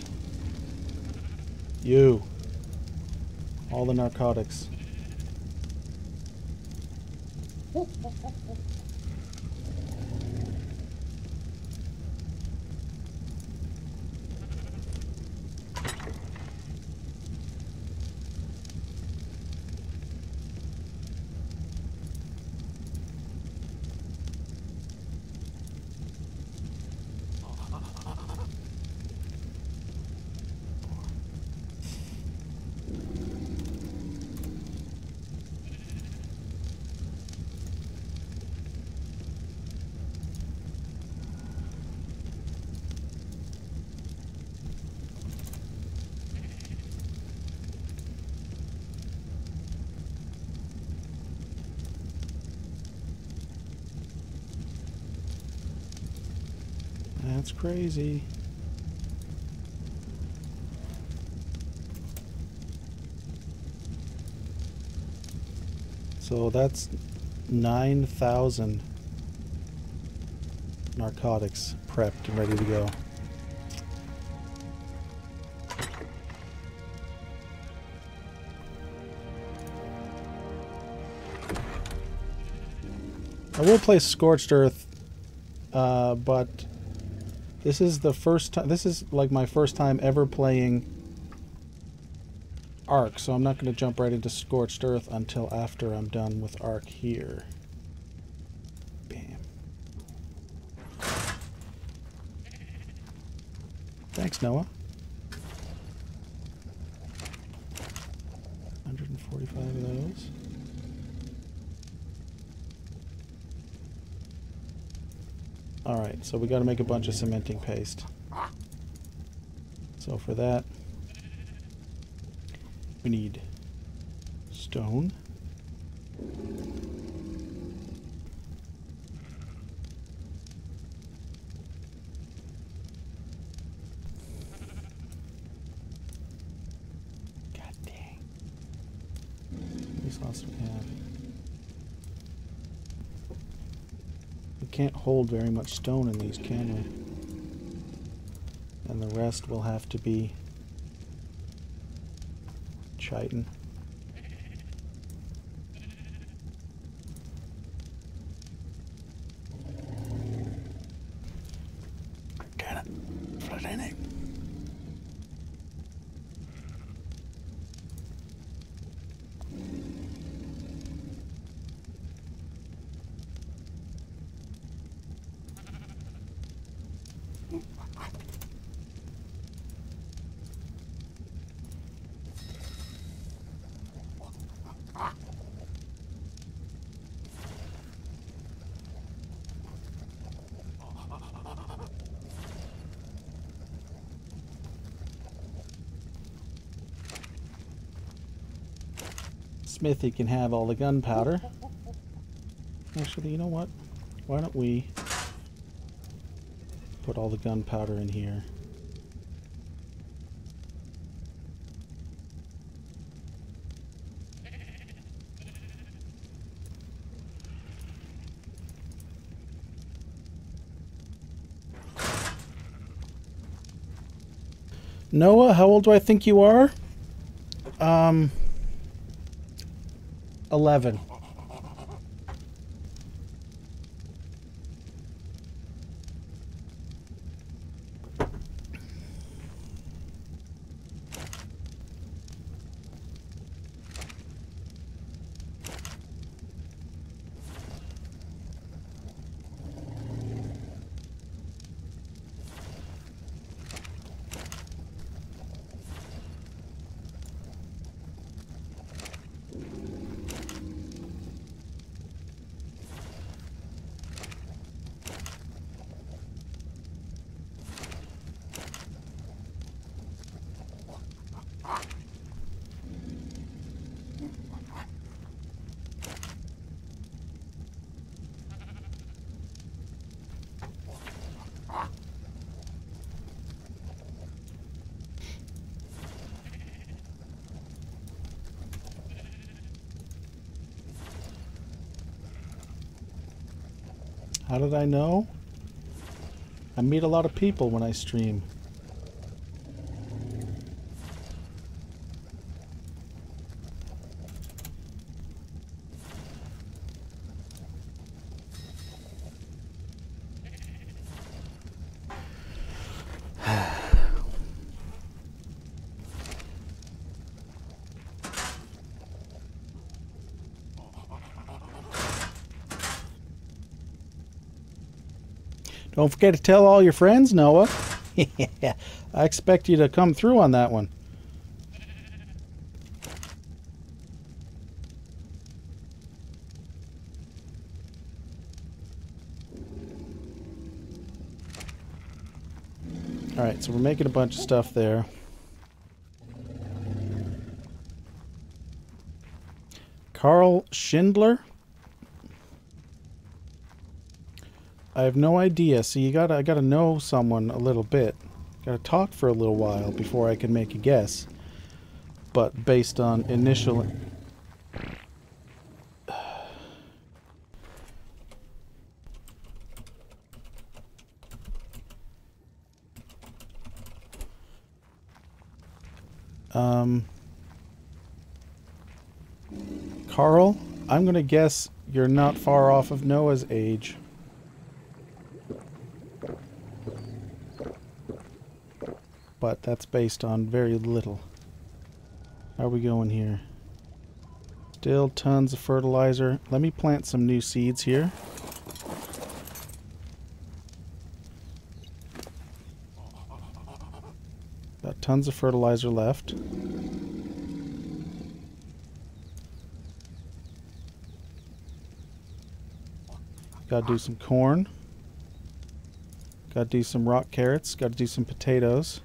You. All the narcotics. That's crazy. So that's 9,000 narcotics prepped and ready to go. I will play Scorched Earth, but this is the first time. This is like my first time ever playing ARK, so I'm not going to jump right into Scorched Earth until after I'm done with ARK here. Bam. Thanks, Noah. 145 of those. Alright, so we got to make a bunch of cementing paste. So for that, we need stone. God dang. We lost we have. We can't hold very much stone in these, can we? And the rest will have to be chitin. Got it. Flood in it. Smithy can have all the gunpowder. Actually, you know what? Why don't we put all the gunpowder in here? Noah, how old do I think you are? 11. How did I know? I meet a lot of people when I stream. Don't forget to tell all your friends, Noah. Yeah, I expect you to come through on that one. Alright, so we're making a bunch of stuff there. Carl Schindler. I have no idea. See, I gotta know someone a little bit. Gotta talk for a little while before I can make a guess. But based on initial... Carl, I'm gonna guess you're not far off of Noah's age. But that's based on very little. How are we going here? Still tons of fertilizer. Let me plant some new seeds here. Got tons of fertilizer left. Gotta do some corn. Gotta do some rock carrots. Gotta do some potatoes.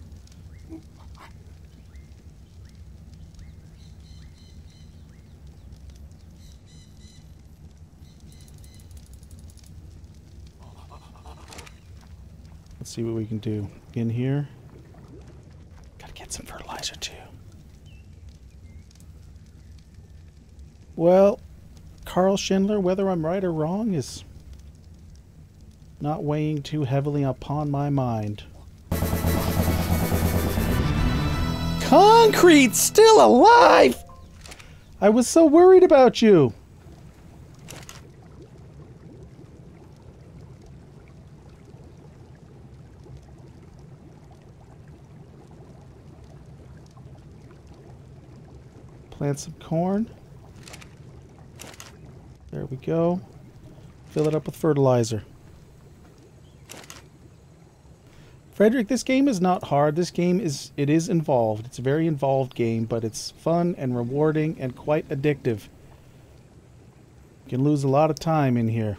Let's see what we can do. In here. Gotta get some fertilizer too. Well, Carl Schindler, whether I'm right or wrong is not weighing too heavily upon my mind. Concrete still alive! I was so worried about you. Plant some corn. There we go. Fill it up with fertilizer. Frederick, this game is not hard. This game is involved. It's a very involved game, but it's fun and rewarding and quite addictive. You can lose a lot of time in here.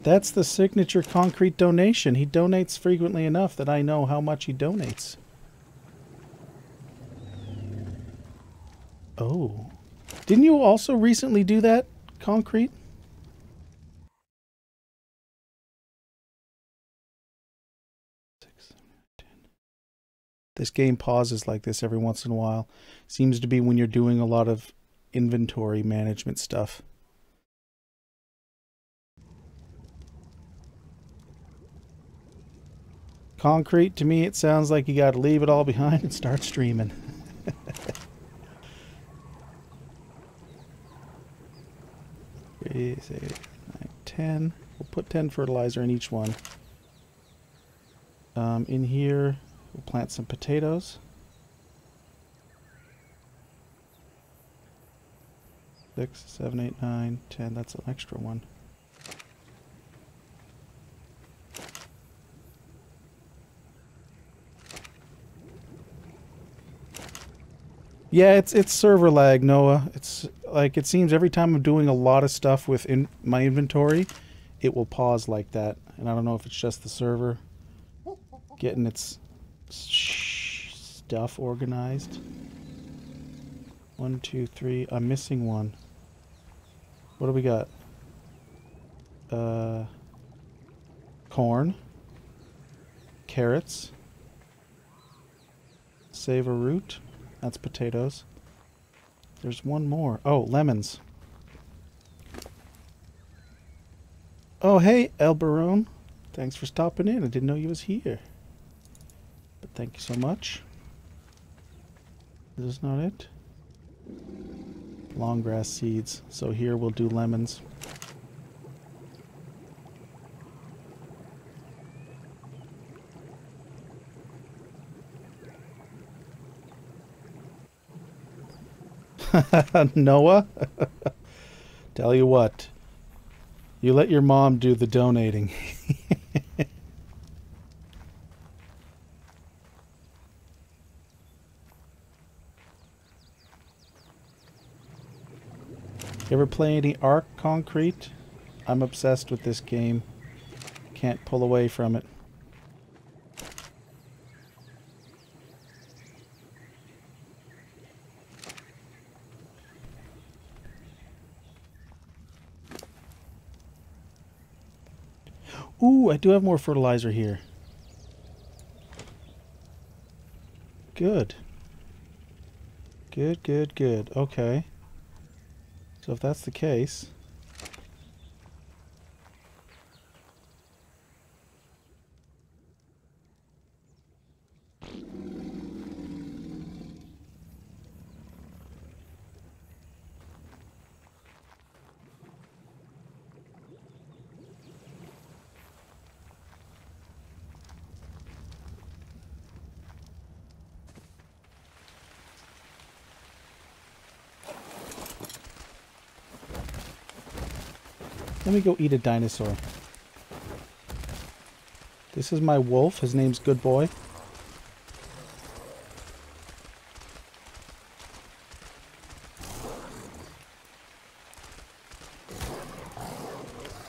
That's the signature concrete donation. He donates frequently enough that I know how much he donates. Oh. Didn't you also recently do that, concrete? This game pauses like this every once in a while. Seems to be when you're doing a lot of inventory management stuff. Concrete, to me, it sounds like you got to leave it all behind and start streaming. 3, 6, 9, 10. We'll put 10 fertilizer in each one. In here, we'll plant some potatoes. 6, 7, 8, 9, 10. That's an extra one. Yeah, it's server lag, Noah. It's like it seems every time I'm doing a lot of stuff with my inventory, it will pause like that. And I don't know if it's just the server getting its stuff organized. 1, 2, 3. I'm missing one. What do we got? Corn. Carrots. Save a root. That's potatoes. There's one more. Oh, lemons. Oh, hey, El Barone. Thanks for stopping in. I didn't know you was here. But thank you so much. This is not it. Long grass seeds. So here we'll do lemons. Noah, tell you what, you let your mom do the donating. You ever play any ARK Concrete? I'm obsessed with this game. Can't pull away from it. Ooh, I do have more fertilizer here. Good. Good, good, good. Okay. So if that's the case... Let me go eat a dinosaur. This is my wolf. His name's Good Boy.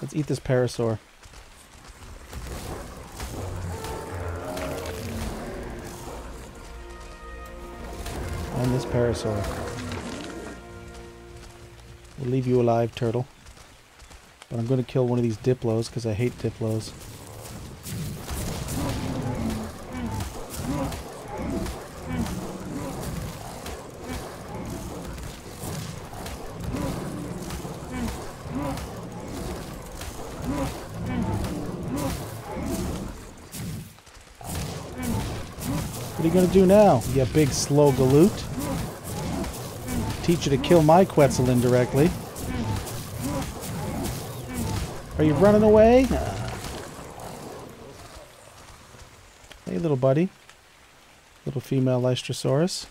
Let's eat this parasaur. And this parasaur. We'll leave you alive, turtle. But I'm going to kill one of these diplos because I hate diplos. What are you going to do now, you big slow galoot? Teach you to kill my Quetzal indirectly. Are you running away? Hey, little buddy. Little female Lystrosaurus.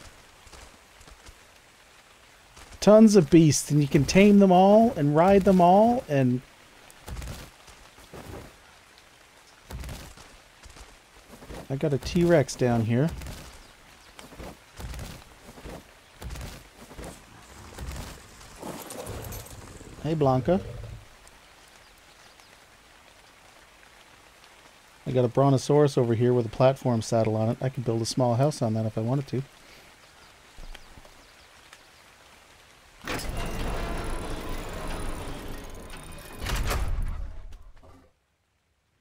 Tons of beasts, and you can tame them all and ride them all, and... I got a T-Rex down here. Hey, Blanca. I got a Brontosaurus over here with a platform saddle on it. I could build a small house on that if I wanted to.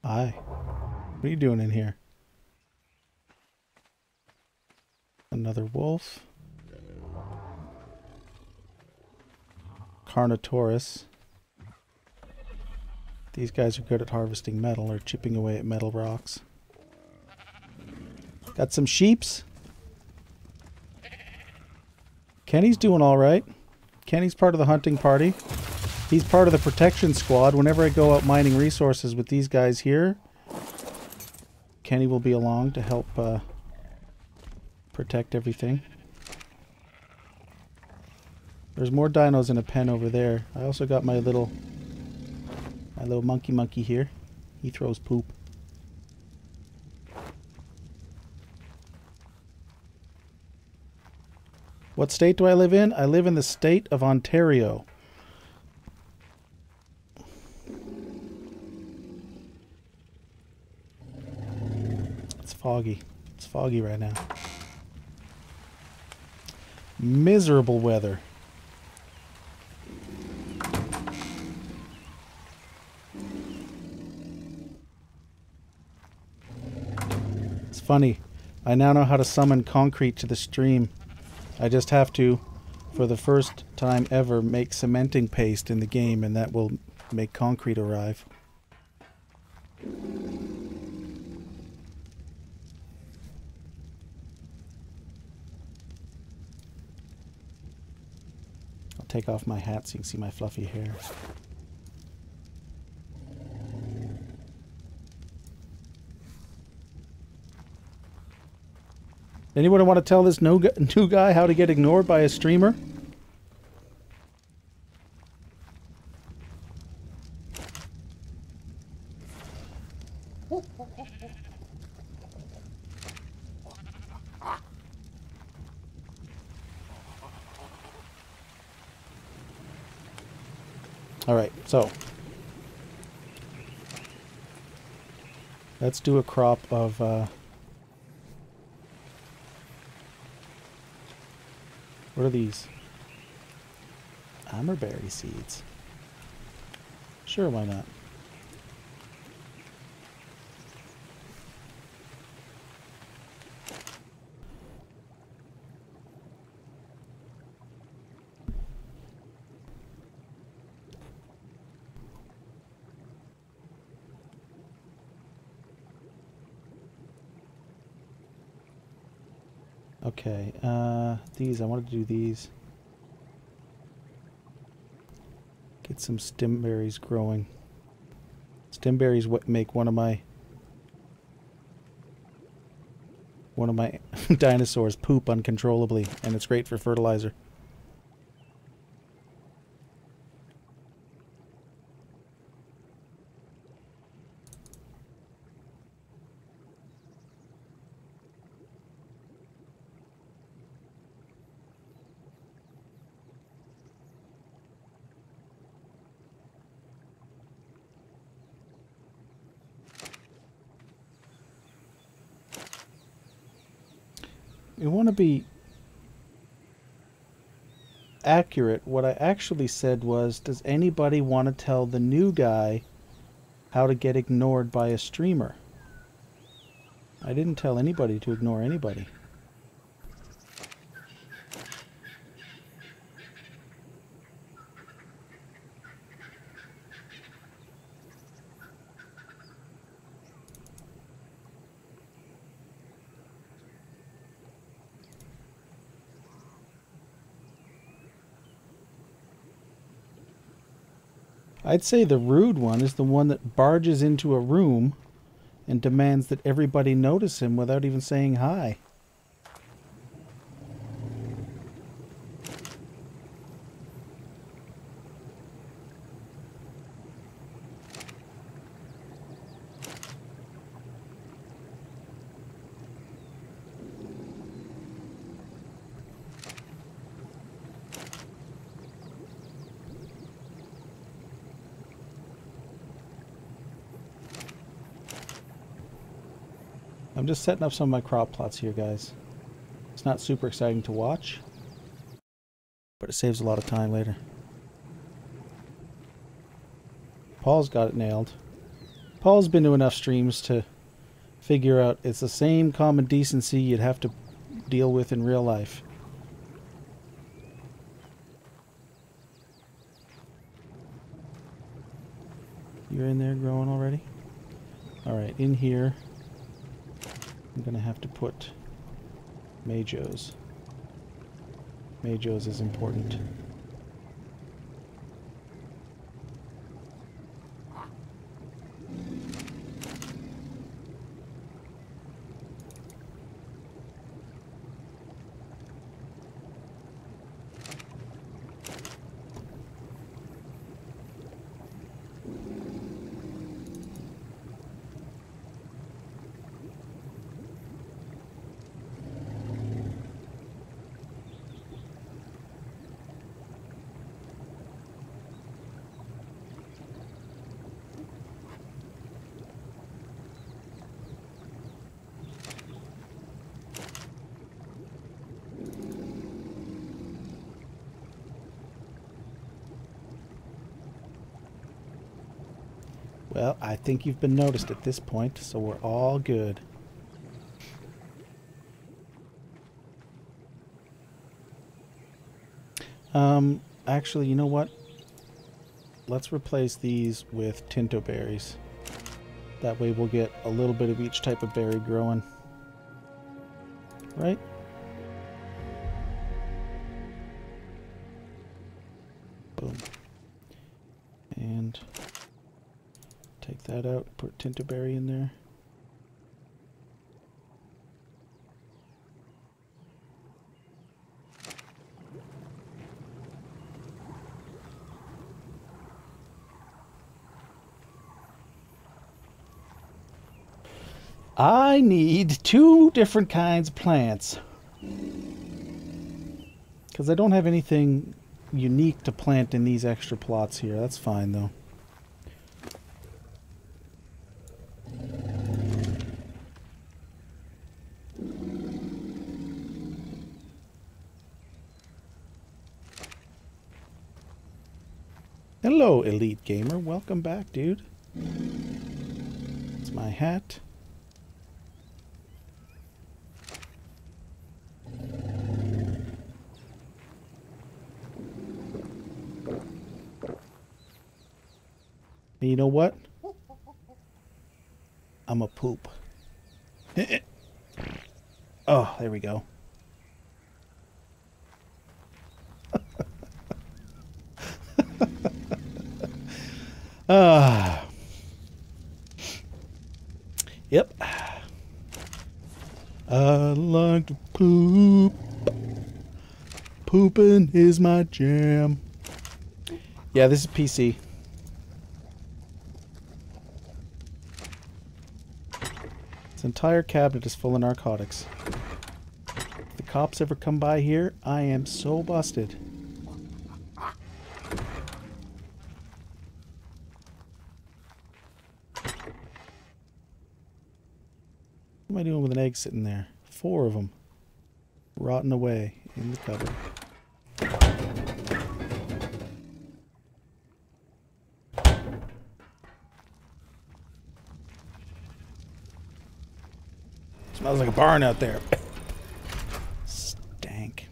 Hi. What are you doing in here? Another wolf. Carnotaurus. These guys are good at harvesting metal or chipping away at metal rocks. Got some sheeps. Kenny's doing all right. Kenny's part of the hunting party. He's part of the protection squad. Whenever I go out mining resources with these guys here, Kenny will be along to help protect everything. There's more dinos in a pen over there. I also got my little monkey here. He throws poop. What state do I live in? I live in the state of Ontario. It's foggy. It's foggy right now. Miserable weather. It's funny. I now know how to summon concrete to the stream. I just have to, for the first time ever, make cementing paste in the game, and that will make concrete arrive. I'll take off my hat so you can see my fluffy hair. Anyone want to tell this new guy how to get ignored by a streamer? All right, so let's do a crop of what are these? Amberberry seeds. Sure, why not? Okay, these, I wanted to do these. Get some stimberries growing. Stimberries what make one of my dinosaurs poop uncontrollably, and it's great for fertilizer. You want to be accurate. What I actually said was, does anybody want to tell the new guy how to get ignored by a streamer? I didn't tell anybody to ignore anybody. I'd say the rude one is the one that barges into a room and demands that everybody notice him without even saying hi. I'm just setting up some of my crop plots here, guys. It's not super exciting to watch, but it saves a lot of time later. Paul's got it nailed. Paul's been to enough streams to figure out it's the same common decency you'd have to deal with in real life. You're in there growing already? Alright, in here I'm gonna have to put Majos. Majos is important. Well, I think you've been noticed at this point, so we're all good. Actually, you know what? Let's replace these with Tinto berries. That way we'll get a little bit of each type of berry growing. Right? Boom. And take that out, put Tinto berry in there. I need 2 different kinds of plants. Because I don't have anything unique to plant in these extra plots here. That's fine though. Hello, Elite Gamer. Welcome back, dude. It's my hat. And you know what? I'm a poop. Oh, there we go. Ah. Yep. I like to poop. Pooping is my jam. Yeah, this is PC. This entire cabinet is full of narcotics. If the cops ever come by here, I am so busted. What am I doing with an egg sitting there? 4 of them. Rotting away in the cupboard. Smells like a barn out there. Stank.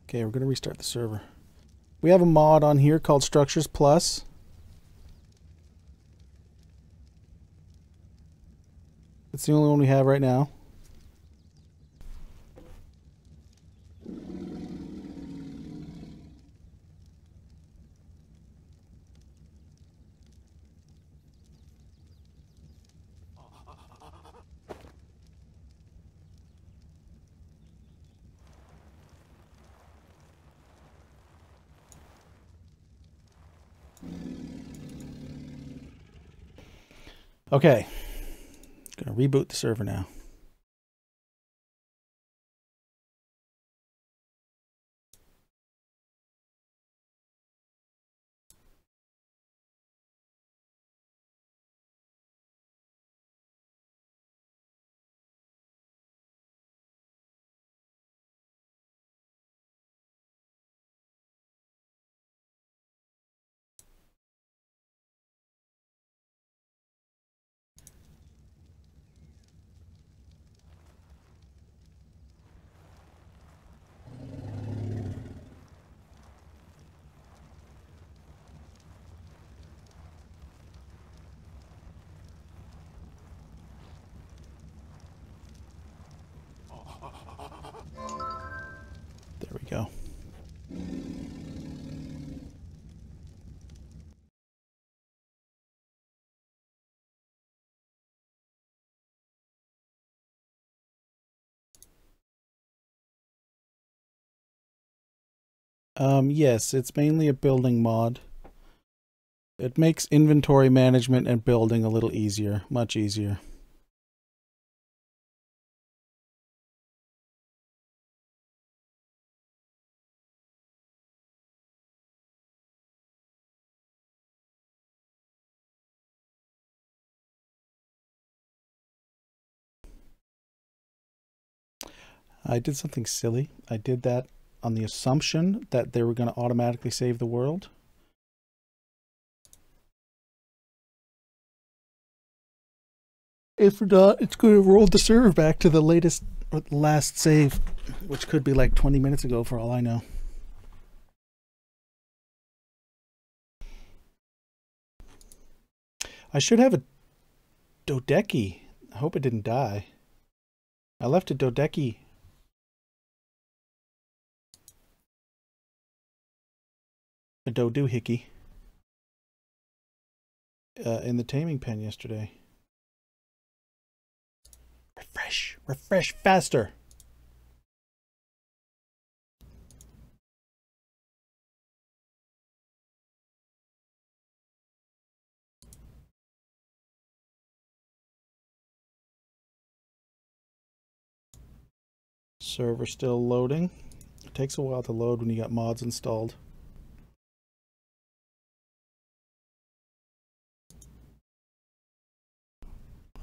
Okay, we're going to restart the server. We have a mod on here called Structures Plus. It's the only one we have right now. Okay. Gonna reboot the server now. There we go. Yes, it's mainly a building mod. It makes inventory management and building a little easier, much easier. I did something silly. I did that on the assumption that they were going to automatically save the world. If not, it's going to roll the server back to the latest or last save, which could be like 20 minutes ago for all I know. I should have a Dodeki. I hope it didn't die. I left a Dodeki. A Dodoohickey. In the taming pen yesterday. Refresh. Refresh faster. Server still loading. It takes a while to load when you got mods installed.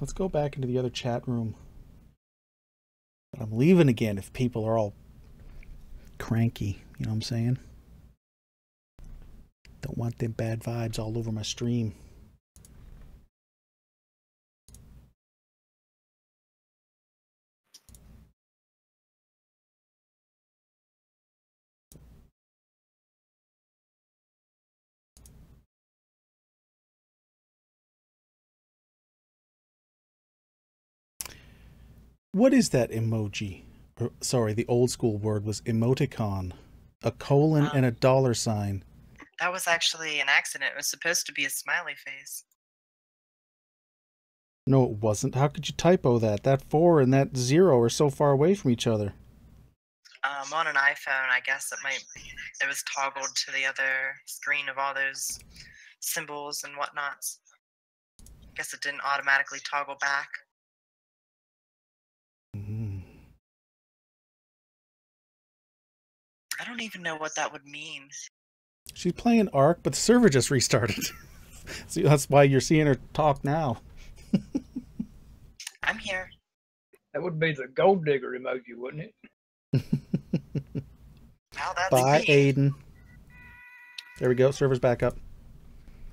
Let's go back into the other chat room. But I'm leaving again if people are all cranky. You know what I'm saying? Don't want them bad vibes all over my stream. What is that emoji? Sorry, the old school word was emoticon. A colon and a $sign. That was actually an accident. It was supposed to be a smiley face. No, it wasn't. How could you typo that? That 4 and that 0 are so far away from each other. On an iPhone, I guess it was toggled to the other screen of all those symbols and whatnots. I guess it didn't automatically toggle back. Mm. I don't even know what that would mean. She's playing ARK, but the server just restarted. See, that's why you're seeing her talk now. I'm here. That would be the gold digger emoji, wouldn't it? Wow, that's Bye, me. Aiden. There we go. Server's back up.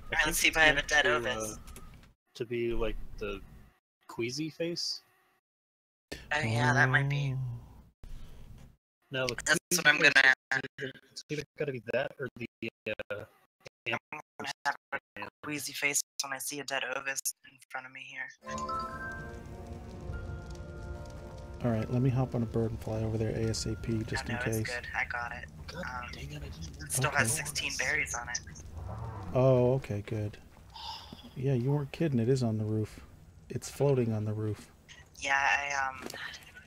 Alright, let's see if I have a dead Ovis. To be like the queasy face. Oh yeah, that might be. No, the That's queasy what I'm gonna face have. It's either gotta be that or the I'm gonna have a queasy face when I see a dead Ovis in front of me here. Alright, let me hop on a bird and fly over there ASAP just in no, case. it's good. I got it. God dang it, I didn't It still has Okay. 16 berries on it. Oh, okay, good. Yeah, you weren't kidding. It is on the roof. It's floating on the roof. Yeah,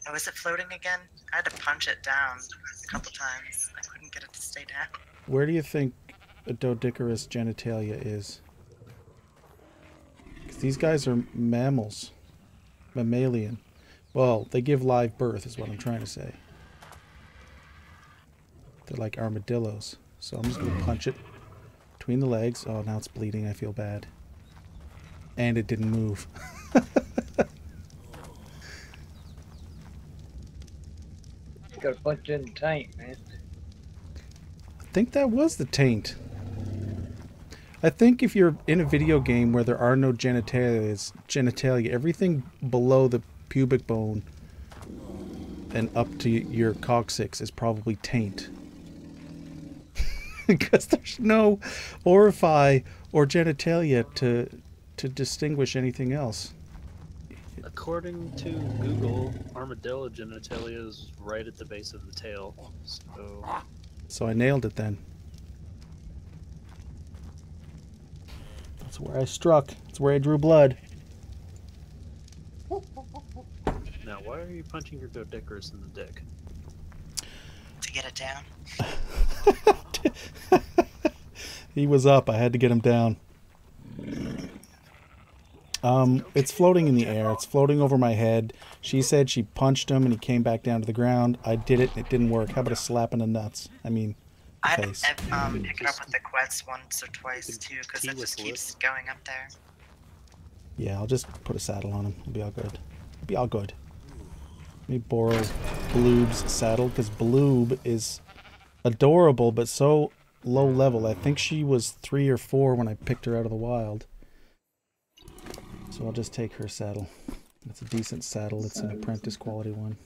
oh, was it floating again? I had to punch it down a couple times. I couldn't get it to stay down. Where do you think a Doedicurus genitalia is? 'Cause these guys are mammals. Mammalian. Well, they give live birth is what I'm trying to say. They're like armadillos. So I'm just going to punch it between the legs. Oh, now it's bleeding. I feel bad. And it didn't move. You gotta punch in the tank, man. I think that was the taint. I think if you're in a video game where there are no genitalia, everything below the pubic bone and up to your coccyx is probably taint. Because there's no orifice or genitalia to distinguish anything else. According to Google, armadillo genitalia is right at the base of the tail. So I nailed it then. That's where I struck. That's where I drew blood. Now, why are you punching your Doedicurus in the dick? To get it down. He was up. I had to get him down. It's floating in the air. It's floating over my head. She said she punched him and he came back down to the ground. I did it and it didn't work. How about a slap in the nuts? I mean, the I've face. picked it up with the quets once or twice too, because it just keeps going up there. Yeah, I'll just put a saddle on him. It'll be all good. It'll be all good. Let me borrow Bloob's saddle, because Bloob is adorable, but so low level. I think she was 3 or 4 when I picked her out of the wild. So I'll just take her saddle. It's a decent saddle. It's an apprentice quality one.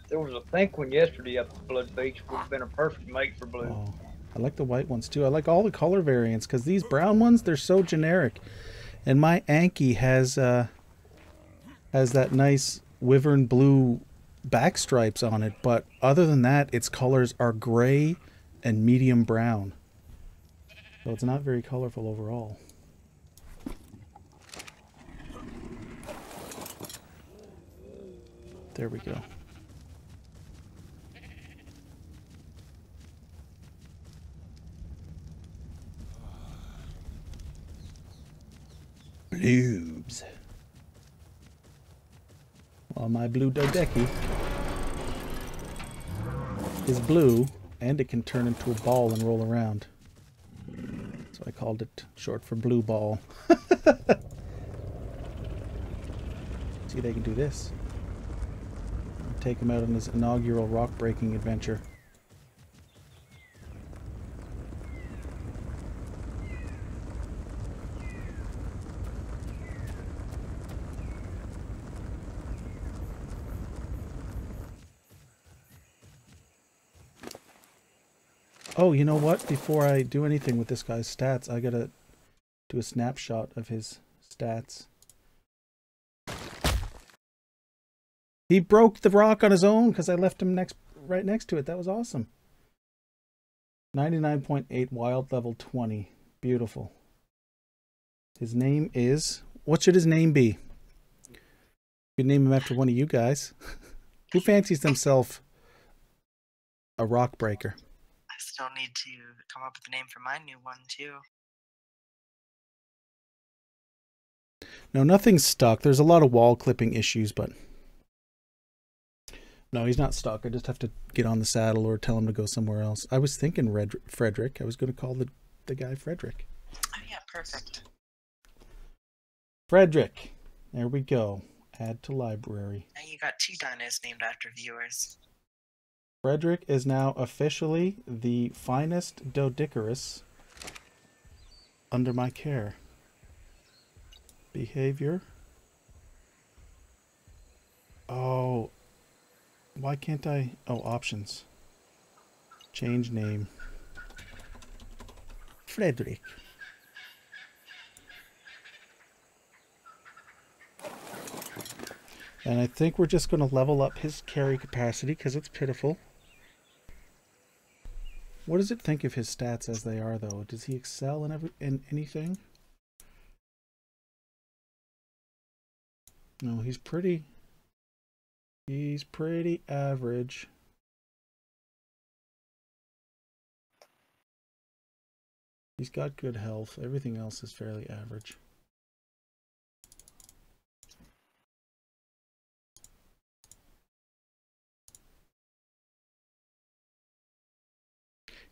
There was a pink one yesterday up at Blood Beach. Would have been a perfect mate for Blue. Oh, I like the white ones too. I like all the color variants, because these brown ones, they're so generic. And my Anki has that nice wyvern blue back stripes on it, but other than that, its colors are gray and medium brown. So it's not very colorful overall. There we go. Bloobs. Well, my blue Doedeki is blue, and it can turn into a ball and roll around. So I called it short for blue ball. See, they can do this. Take him out on his inaugural rock-breaking adventure. Oh, you know what? Before I do anything with this guy's stats, I gotta do a snapshot of his stats. He broke the rock on his own because I left him right next to it. That was awesome. 99.8 wild level 20. Beautiful. His name is... What should his name be? You could name him after one of you guys. Who fancies themselves a rock breaker? I still need to come up with a name for my new one, too. No, nothing's stuck. There's a lot of wall clipping issues, but... No, he's not stuck. I just have to get on the saddle or tell him to go somewhere else. I was thinking Frederick. I was going to call the guy Frederick. Oh, yeah, perfect. Frederick. There we go. Add to library. Now you got 2 dinos named after viewers. Frederick is now officially the finest Doedicurus under my care. Behavior. Oh, why can't I? Oh, options. Change name. Frederick. And I think we're just going to level up his carry capacity because it's pitiful. What does it think of his stats as they are, though? Does he excel in anything? No, he's pretty average. He's got good health. Everything else is fairly average.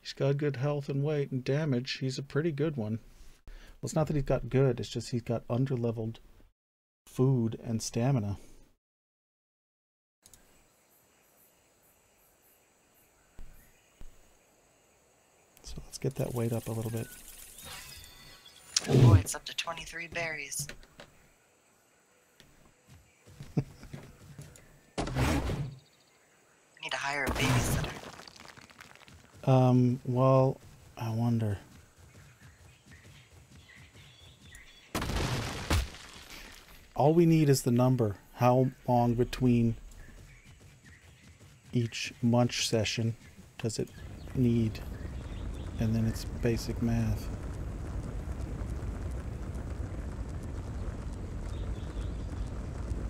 He's got good health and weight and damage. He's a pretty good one. Well, it's not that he's got good, it's just he's got underleveled food and stamina. So let's get that weight up a little bit. Oh boy, it's up to 23 berries. I need to hire a babysitter. Well, I wonder. All we need is the number. How long between each munch session does it need? And then it's basic math.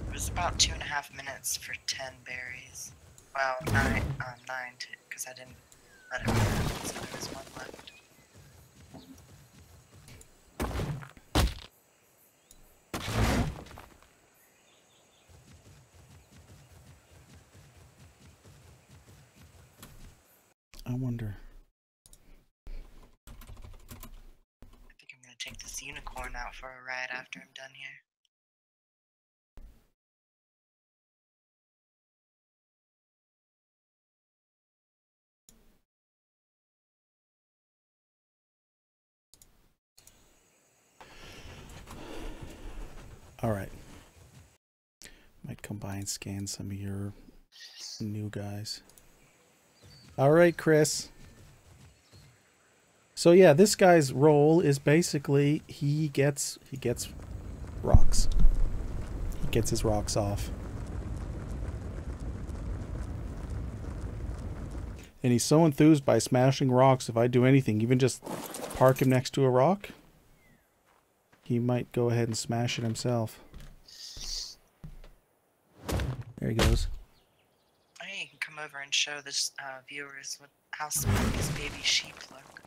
It was about 2.5 minutes for 10 berries. Well, 9 because I didn't let it run, so there was 1 left. I wonder. I think I'm gonna take this unicorn out for a ride after I'm done here. All right. Might come by and scan some of your new guys. All right, Chris. So yeah, this guy's role is basically he gets rocks. He gets his rocks off. And he's so enthused by smashing rocks, if I do anything, even just park him next to a rock, he might go ahead and smash it himself. There he goes. Hey, you can come over and show this viewers how smooth these baby sheep look.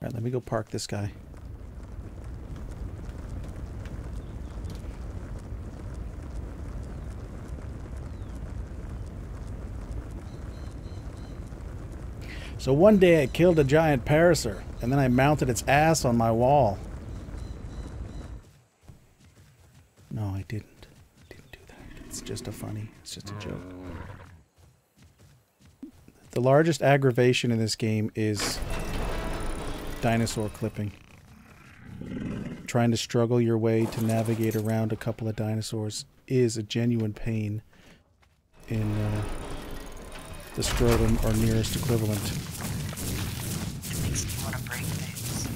Alright, let me go park this guy. So one day I killed a giant parasaur, and then I mounted its ass on my wall. No, I didn't. I didn't do that. It's just it's just a joke. The largest aggravation in this game is dinosaur clipping. Trying to struggle your way to navigate around a couple of dinosaurs is a genuine pain in the scrotum or nearest equivalent. It makes me want to break things.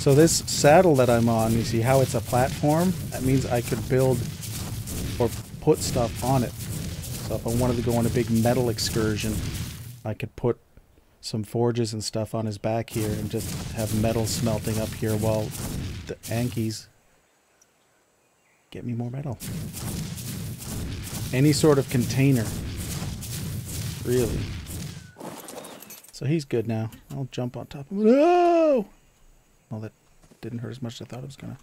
So this saddle that I'm on, you see how it's a platform? That means I could build or put stuff on it. So if I wanted to go on a big metal excursion, I could put some forges and stuff on his back here and just have metal smelting up here while the Ankies get me more metal. Any sort of container. Really. So he's good now. I'll jump on top of him. No! Well, that didn't hurt as much as I thought it was gonna.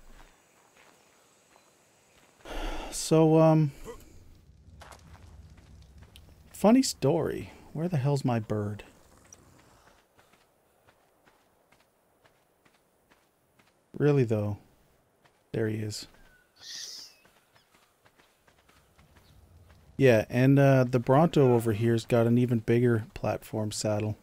So, funny story. Where the hell's my bird? Really, though. There he is. Yeah, and the Bronto over here's got an even bigger platform saddle.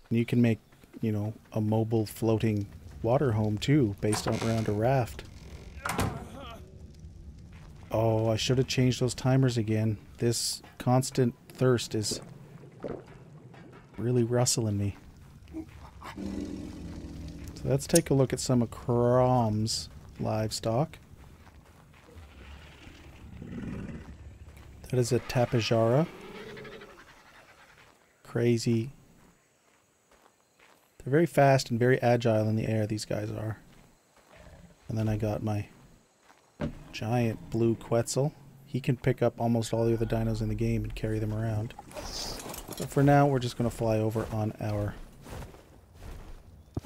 And you can make, you know, a mobile floating water home too, based on around a raft. Oh, I should have changed those timers again. This constant thirst is really rustling me. So let's take a look at some of Crom's livestock. That is a Tapejara. Crazy. They're very fast and very agile in the air, these guys are. And then I got my giant blue Quetzal. He can pick up almost all the other dinos in the game and carry them around. But for now, we're just going to fly over on our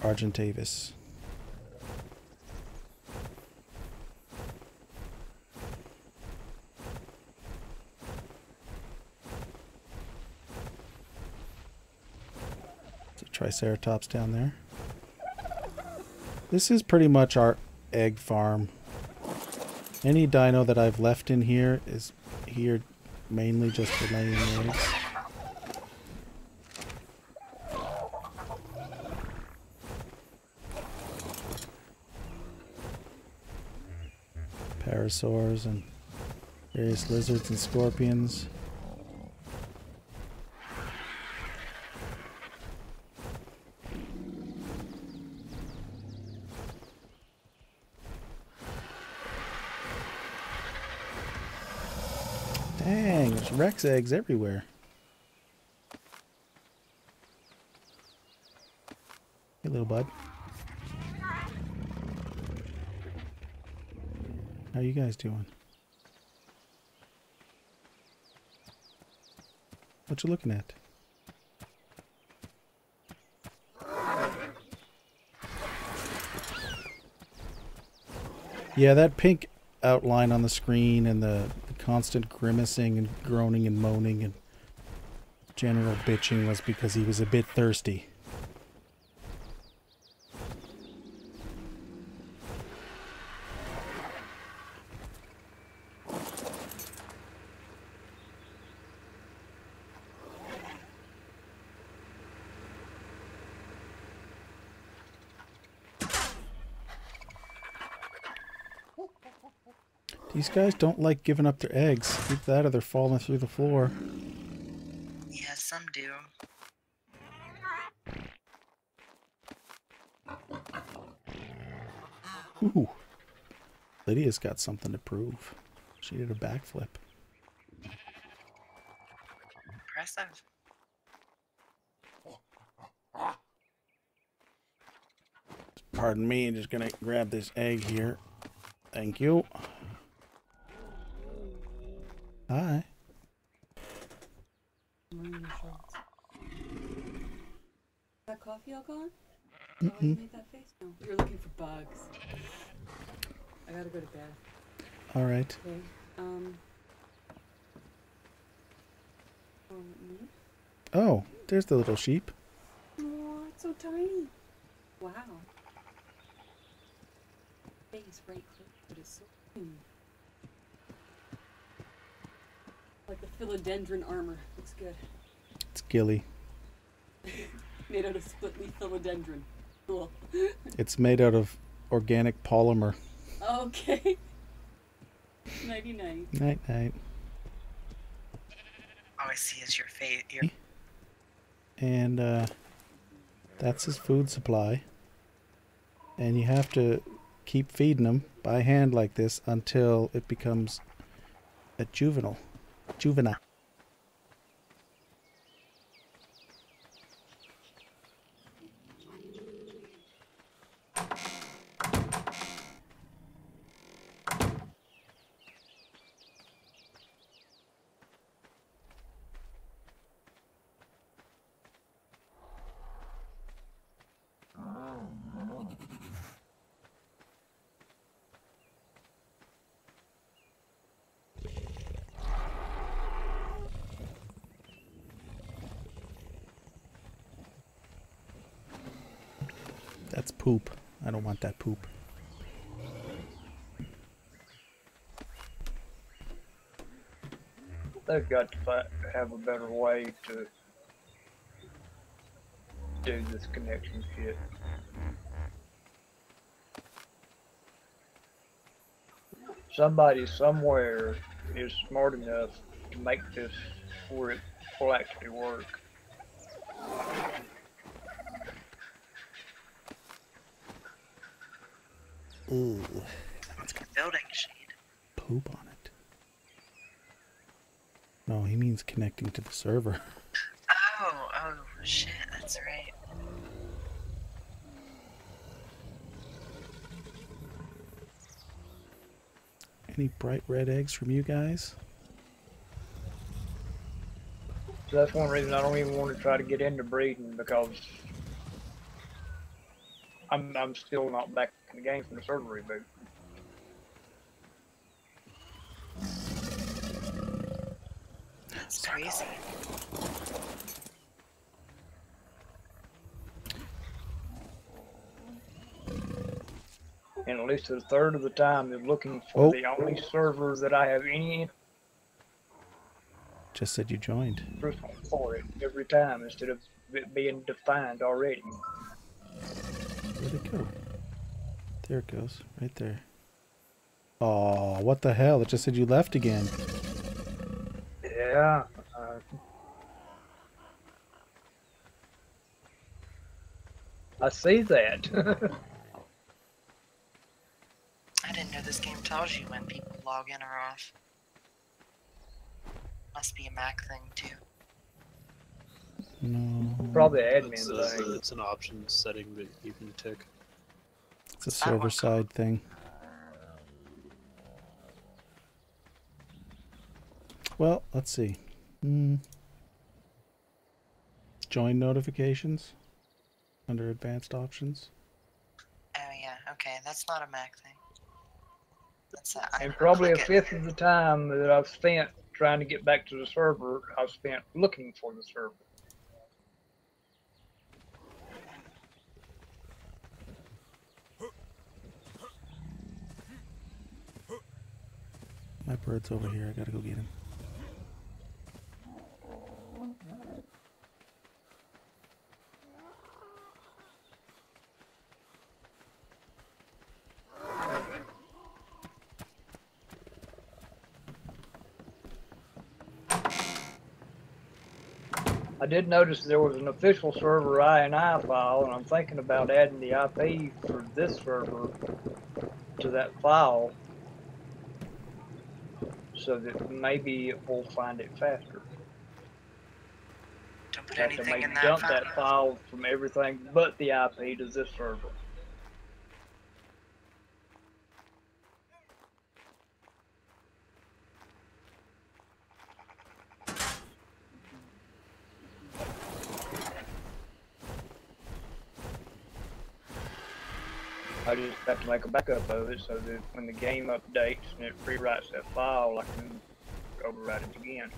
Argentavis. Triceratops down there. This is pretty much our egg farm. Any dino that I've left in here is here mainly just for laying eggs. Parasaurs and various lizards and scorpions. Dang, there's Rex eggs everywhere. Hey, little bud. How you guys doing? What you looking at? Yeah, that pink outline on the screen and the constant grimacing and groaning and moaning and general bitching was because he was a bit thirsty. These guys don't like giving up their eggs. Either that or they're falling through the floor. Yeah, some do. Ooh. Lydia's got something to prove. She did a backflip. Impressive. Pardon me, I'm just gonna grab this egg here. Thank you. Hi. Is that coffee all gone? Mm-mm. Oh, you made that face? No. You're looking for bugs. I gotta go to bed. All right. Okay. Oh, there's the little sheep. Oh, it's so tiny. Wow. Face right click, but it's so tiny. Like the philodendron armor. Looks good. It's Gilly. Made out of split leaf philodendron. Cool. It's made out of organic polymer. Okay. Nighty night. Night night. All I see is your face. And That's his food supply. And you have to keep feeding him by hand like this until it becomes a juvenile. That's poop. I don't want that poop. They've got to have a better way to do this connection shit. Somebody somewhere is smart enough to make this where it will actually work. Ooh, It's got building shade. poop on it. No, he means connecting to the server. Oh shit, that's right. Any bright red eggs from you guys? So that's one reason I don't even want to try to get into breeding, because I'm still not back in the game from the server reboot. It's crazy. And at least a third of the time they're looking for the only server that I have any Just said you joined. interest for it every time, instead of it being defined already. Where'd it go? There it goes. Right there. Oh, what the hell? It just said you left again. Yeah. I see that. I didn't know this game tells you when people log in or off. Must be a Mac thing too. No. Probably an admin It's, thing. it's an option setting that you can tick. It's a server side thing. Well, let's see. Join notifications under advanced options. Oh yeah, okay, that's not a Mac thing. That's And probably a click fifth of the time that I've spent trying to get back to the server, I've spent looking for the server. My bird's over here. I gotta go get him. I did notice there was an official server INI file, and I'm thinking about adding the IP for this server to that file, so that maybe it will find it faster. Don't put I have to anything maybe in that dump file. that file from everything but the IP to this server. I just have to make a backup of it so that when the game updates and it rewrites that file, I can overwrite it again.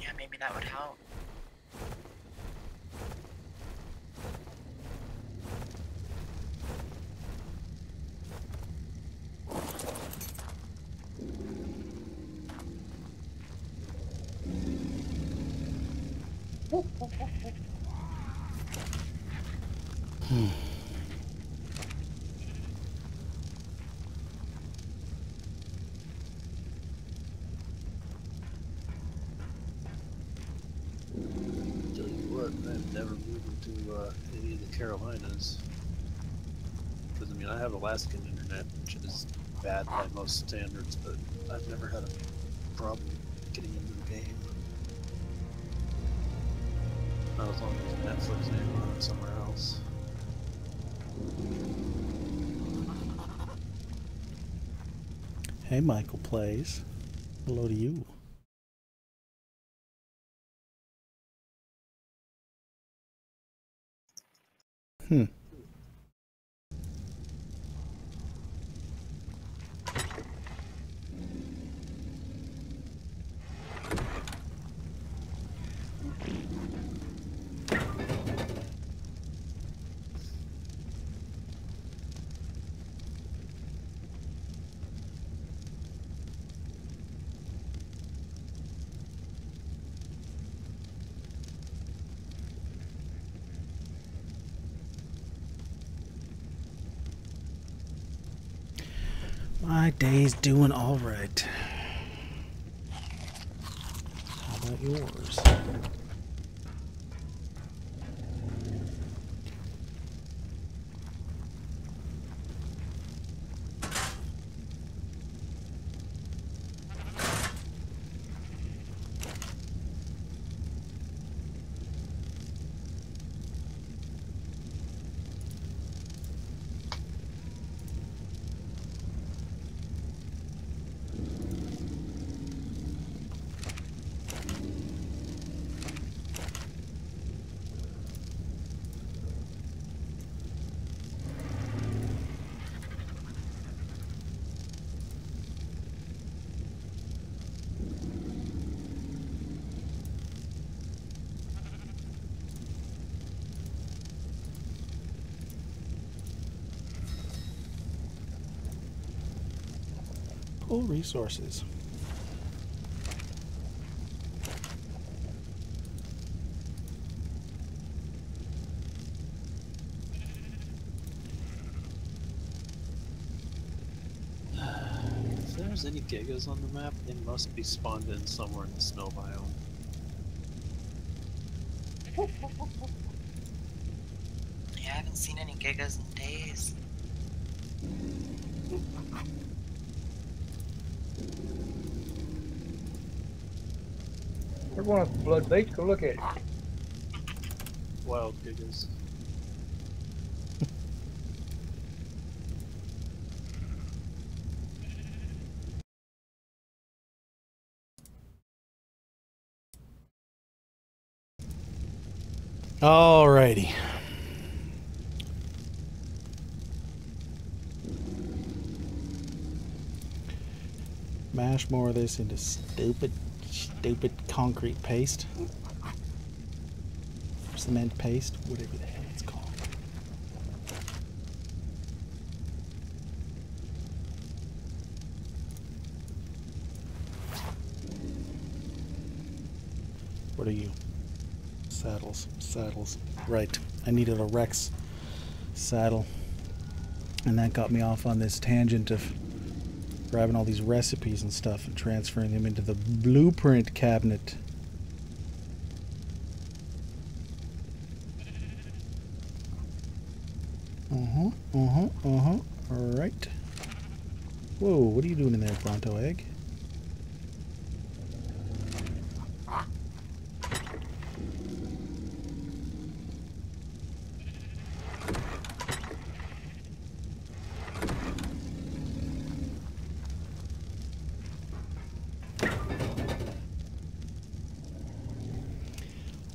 Yeah, maybe that would help. moving to any of the Carolinas. Because, I mean, I have Alaskan internet, which is bad by most standards, but I've never had a problem getting into the game. Not as long as Netflix ain't running somewhere else. Hey, Michael Plays. Hello to you. My day's doing all right. How about yours? Pull resources. If there's any gigas on the map, they must be spawned in somewhere in the snow biome. Yeah, I haven't seen any gigas in days. We're going up to Blood Beach. Go look at it. Wild gigas. Alrighty. Mash more of this into stupid concrete paste. Cement paste, whatever the hell it's called. What are you? Saddles. Right. I needed a Rex saddle. And that got me off on this tangent of grabbing all these recipes and stuff and transferring them into the blueprint cabinet. Alright. Whoa, what are you doing in there, Bronto Egg?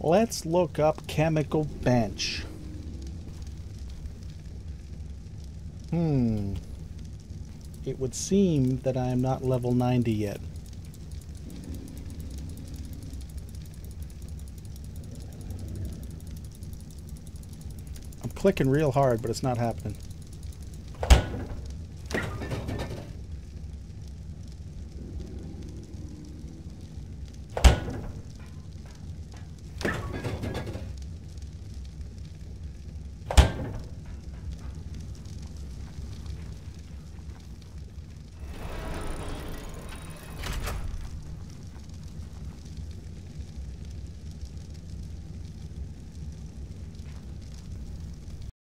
Let's look up chemical bench. It would seem that I am not level 90 yet. I'm clicking real hard, but it's not happening.